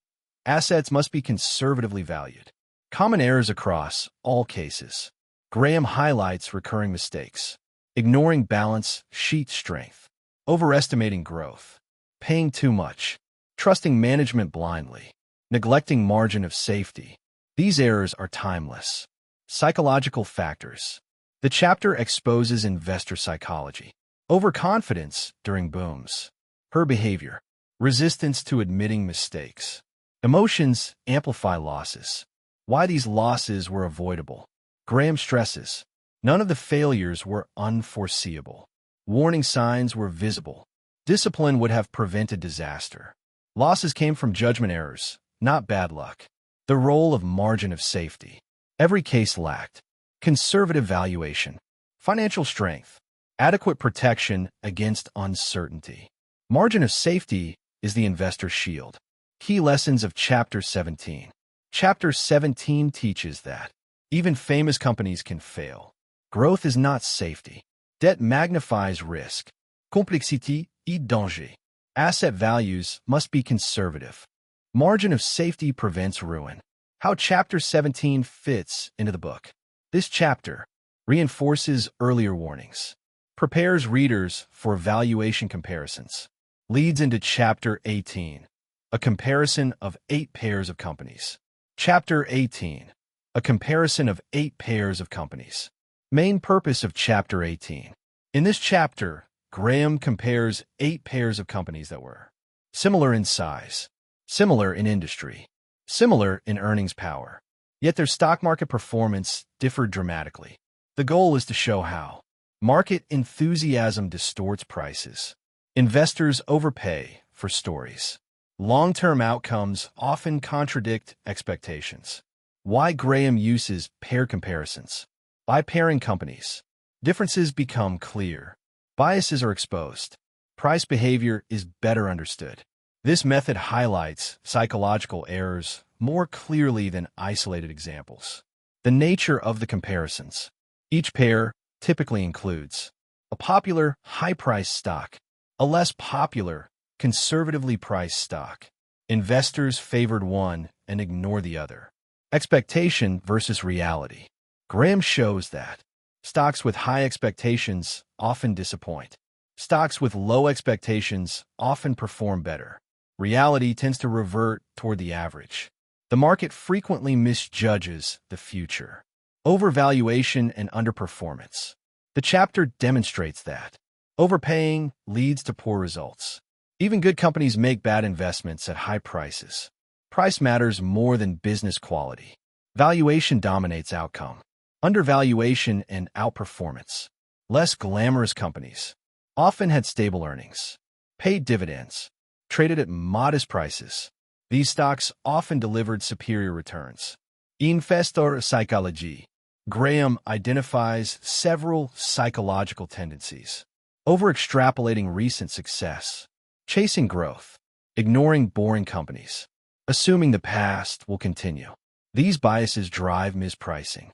assets must be conservatively valued. Common errors across all cases. Graham highlights recurring mistakes. ignoring balance sheet strength, overestimating growth, paying too much, trusting management blindly, neglecting margin of safety. These errors are timeless. Psychological factors. The chapter exposes investor psychology, overconfidence during booms, her behavior, resistance to admitting mistakes. Emotions amplify losses. Why these losses were avoidable. Graham stresses, none of the failures were unforeseeable. Warning signs were visible. Discipline would have prevented disaster. Losses came from judgment errors, not bad luck. The role of margin of safety. Every case lacked conservative valuation, financial strength, adequate protection against uncertainty. Margin of safety is the investor's shield. Key lessons of Chapter 17. Chapter 17 teaches that even famous companies can fail. Growth is not safety. Debt magnifies risk. Complexité et danger. Asset values must be conservative. Margin of safety prevents ruin. How Chapter 17 fits into the book. This chapter reinforces earlier warnings, prepares readers for valuation comparisons, leads into Chapter 18, a comparison of 8 pairs of companies. Chapter 18, a comparison of 8 pairs of companies. Main purpose of Chapter 18. In this chapter, Graham compares 8 pairs of companies that were similar in size, similar in industry, similar in earnings power, yet their stock market performance differed dramatically. The goal is to show how market enthusiasm distorts prices. Investors overpay for stories. Long-term outcomes often contradict expectations. Why Graham uses pair comparisons. By pairing companies, differences become clear. Biases are exposed. Price behavior is better understood. This method highlights psychological errors more clearly than isolated examples. The nature of the comparisons. Each pair typically includes a popular, high-priced stock, a less popular, conservatively priced stock. Investors favored one and ignore the other. Expectation versus reality. Graham shows that stocks with high expectations often disappoint. Stocks with low expectations often perform better. Reality tends to revert toward the average. The market frequently misjudges the future. Overvaluation and underperformance. The chapter demonstrates that overpaying leads to poor results. Even good companies make bad investments at high prices. Price matters more than business quality. Valuation dominates outcome. Undervaluation and outperformance. Less glamorous companies often had stable earnings, paid dividends, traded at modest prices. These stocks often delivered superior returns. Investor psychology. Graham identifies several psychological tendencies. Over-extrapolating recent success, chasing growth, ignoring boring companies, assuming the past will continue. These biases drive mispricing.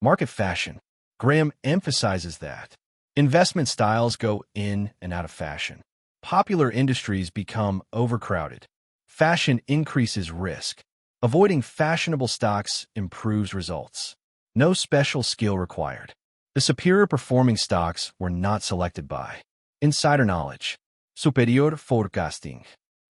Market fashion. Graham emphasizes that investment styles go in and out of fashion. Popular industries become overcrowded. Fashion increases risk. Avoiding fashionable stocks improves results. No special skill required. The superior performing stocks were not selected by insider knowledge, superior forecasting,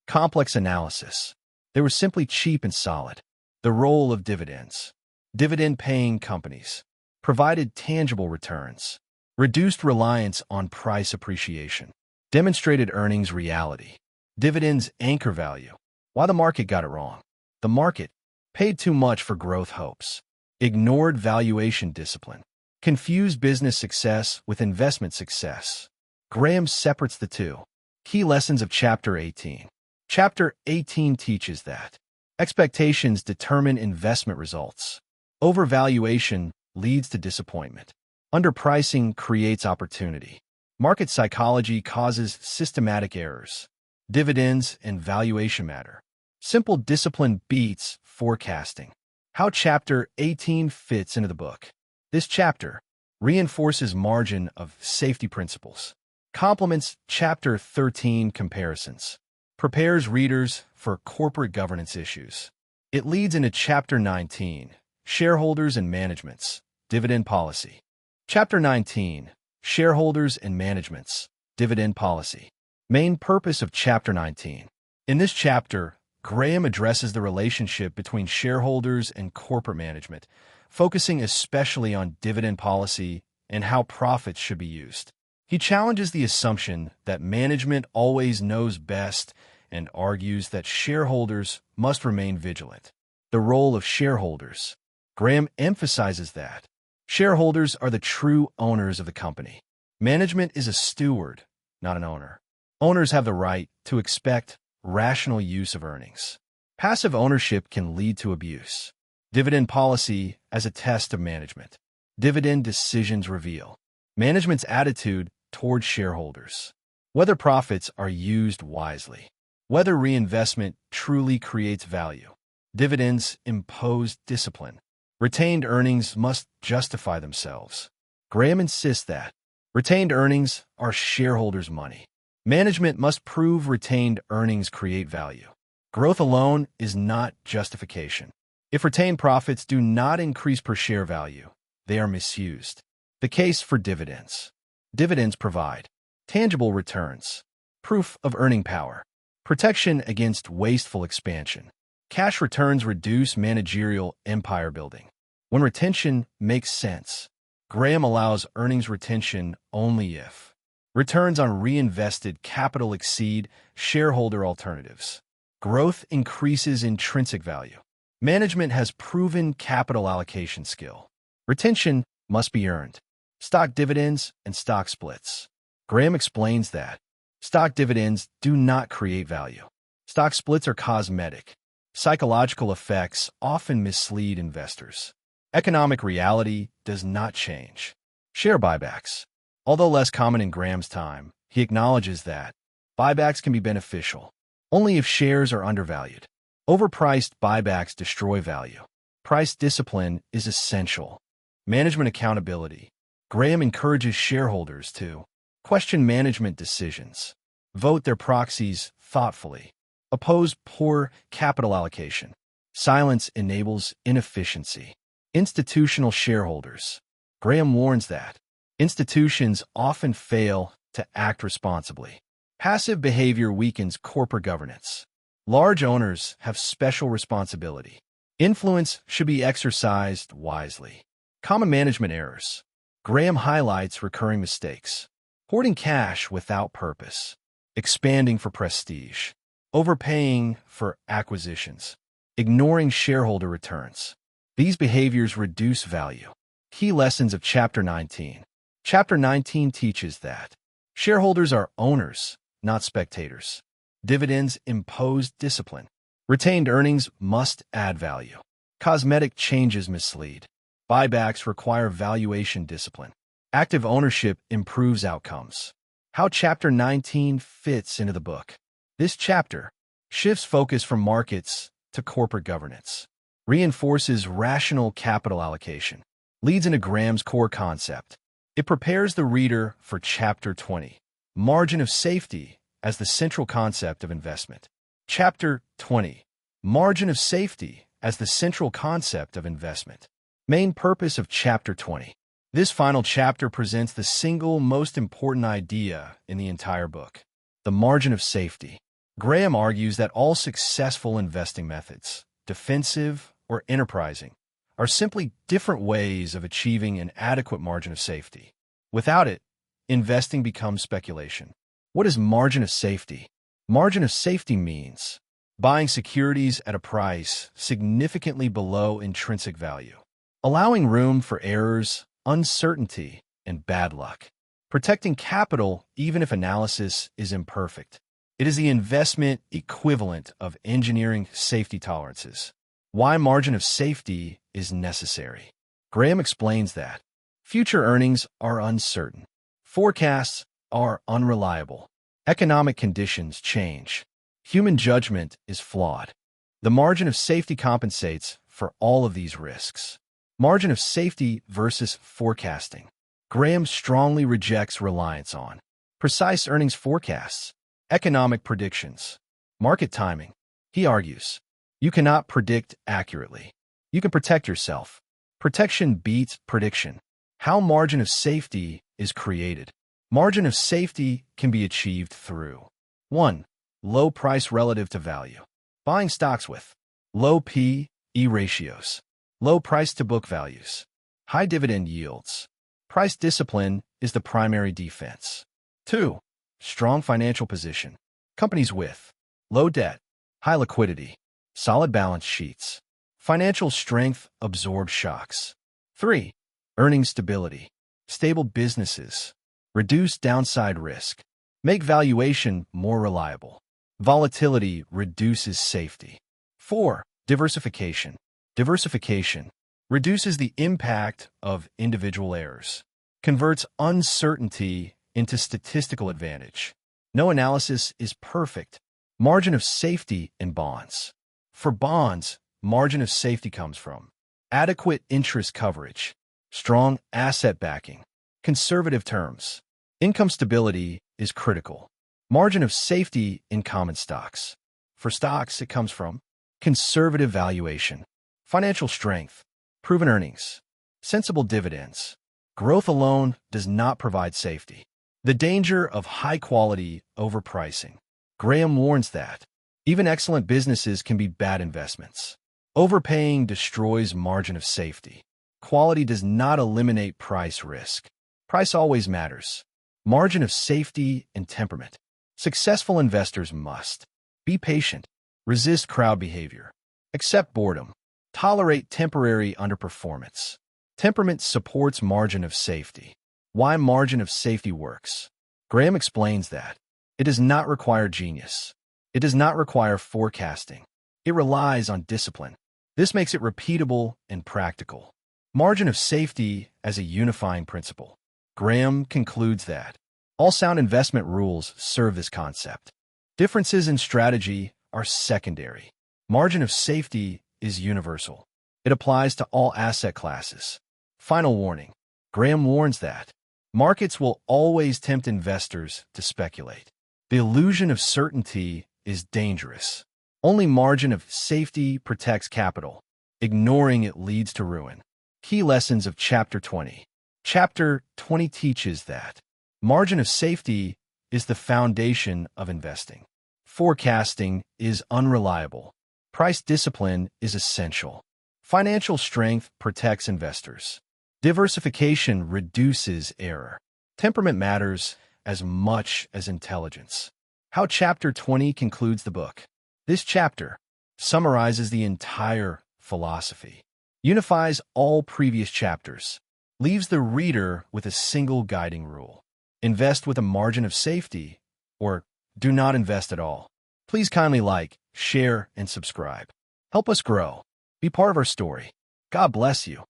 complex analysis. They were simply cheap and solid. The role of dividends. Dividend-paying companies provided tangible returns, reduced reliance on price appreciation, demonstrated earnings reality. Dividends anchor value. Why the market got it wrong. The market paid too much for growth hopes, ignored valuation discipline, confused business success with investment success. Graham separates the two. Key lessons of Chapter 18. Chapter 18 teaches that expectations determine investment results. Overvaluation leads to disappointment. Underpricing creates opportunity. Market psychology causes systematic errors. Dividends and valuation matter. Simple discipline beats forecasting. How Chapter 18 fits into the book. This chapter reinforces margin of safety principles, complements Chapter 13 comparisons, prepares readers for corporate governance issues. It leads into Chapter 19, shareholders and managements, dividend policy. Chapter 19, Shareholders and Management's Dividend Policy. Main purpose of Chapter 19. In this chapter, Graham addresses the relationship between shareholders and corporate management, focusing especially on dividend policy and how profits should be used. He challenges the assumption that management always knows best and argues that shareholders must remain vigilant. The role of shareholders. Graham emphasizes that shareholders are the true owners of the company. Management is a steward, not an owner. Owners have the right to expect rational use of earnings. Passive ownership can lead to abuse. Dividend policy as a test of management. Dividend decisions reveal management's attitude toward shareholders. Whether profits are used wisely. Whether reinvestment truly creates value. Dividends impose discipline. Retained earnings must justify themselves. Graham insists that retained earnings are shareholders' money. Management must prove retained earnings create value. Growth alone is not justification. If retained profits do not increase per share value, they are misused. The case for dividends. Dividends provide tangible returns, proof of earning power, protection against wasteful expansion. Cash returns reduce managerial empire building. When retention makes sense, Graham allows earnings retention only if returns on reinvested capital exceed shareholder alternatives. Growth increases intrinsic value. Management has proven capital allocation skill. Retention must be earned. Stock dividends and stock splits. Graham explains that stock dividends do not create value. Stock splits are cosmetic. Psychological effects often mislead investors. Economic reality does not change. Share buybacks. Although less common in Graham's time, he acknowledges that buybacks can be beneficial only if shares are undervalued. Overpriced buybacks destroy value. Price discipline is essential. Management accountability. Graham encourages shareholders to question management decisions, vote their proxies thoughtfully, oppose poor capital allocation. Silence enables inefficiency. Institutional shareholders. Graham warns that institutions often fail to act responsibly. Passive behavior weakens corporate governance. Large owners have special responsibility. Influence should be exercised wisely. Common management errors. Graham highlights recurring mistakes. Hoarding cash without purpose. Expanding for prestige. Overpaying for acquisitions. Ignoring shareholder returns. These behaviors reduce value. Key lessons of Chapter 19. Chapter 19 teaches that shareholders are owners, not spectators. Dividends impose discipline. Retained earnings must add value. Cosmetic changes mislead. Buybacks require valuation discipline. Active ownership improves outcomes. How Chapter 19 fits into the book. This chapter shifts focus from markets to corporate governance, reinforces rational capital allocation, leads into Graham's core concept. It prepares the reader for Chapter 20, margin of safety as the central concept of investment. Chapter 20, margin of safety as the central concept of investment. Main purpose of Chapter 20. This final chapter presents the single most important idea in the entire book, the margin of safety. Graham argues that all successful investing methods, defensive or enterprising, are simply different ways of achieving an adequate margin of safety. Without it, investing becomes speculation. What is margin of safety? Margin of safety means buying securities at a price significantly below intrinsic value, allowing room for errors, uncertainty, and bad luck, protecting capital even if analysis is imperfect. It is the investment equivalent of engineering safety tolerances. Why margin of safety is necessary. Graham explains that future earnings are uncertain. Forecasts are unreliable. Economic conditions change. Human judgment is flawed. The margin of safety compensates for all of these risks. Margin of safety versus forecasting. Graham strongly rejects reliance on precise earnings forecasts, economic predictions, market timing. He argues, you cannot predict accurately. You can protect yourself. Protection beats prediction. How margin of safety is created. Margin of safety can be achieved through 1. Low price relative to value. Buying stocks with low P/E ratios, low price-to-book values, high dividend yields. Price discipline is the primary defense. 2. Strong financial position. Companies with low debt, high liquidity, solid balance sheets. Financial strength absorbs shocks. 3. Earnings stability. Stable businesses. Reduce downside risk. Make valuation more reliable. Volatility reduces safety. 4. Diversification. Diversification reduces the impact of individual errors, converts uncertainty into statistical advantage. No analysis is perfect. Margin of safety in bonds. For bonds, margin of safety comes from adequate interest coverage, strong asset backing, conservative terms. Income stability is critical. Margin of safety in common stocks. For stocks, it comes from conservative valuation, financial strength, proven earnings, sensible dividends. Growth alone does not provide safety. The danger of high-quality overpricing. Graham warns that even excellent businesses can be bad investments. Overpaying destroys margin of safety. Quality does not eliminate price risk. Price always matters. Margin of safety and temperament. Successful investors must be patient, resist crowd behavior, accept boredom, tolerate temporary underperformance. Temperament supports margin of safety. Why margin of safety works. Graham explains that it does not require genius. It does not require forecasting. It relies on discipline. This makes it repeatable and practical. Margin of safety as a unifying principle. Graham concludes that all sound investment rules serve this concept. Differences in strategy are secondary. Margin of safety is universal. It applies to all asset classes. Final warning. Graham warns that markets will always tempt investors to speculate. The illusion of certainty is dangerous. Only margin of safety protects capital. Ignoring it leads to ruin. Key lessons of Chapter 20. Chapter 20 teaches that margin of safety is the foundation of investing. Forecasting is unreliable. Price discipline is essential. Financial strength protects investors. Diversification reduces error. Temperament matters as much as intelligence. How Chapter 20 concludes the book. This chapter summarizes the entire philosophy, unifies all previous chapters, leaves the reader with a single guiding rule. Invest with a margin of safety, or do not invest at all. Please kindly like, share, and subscribe. Help us grow. Be part of our story. God bless you.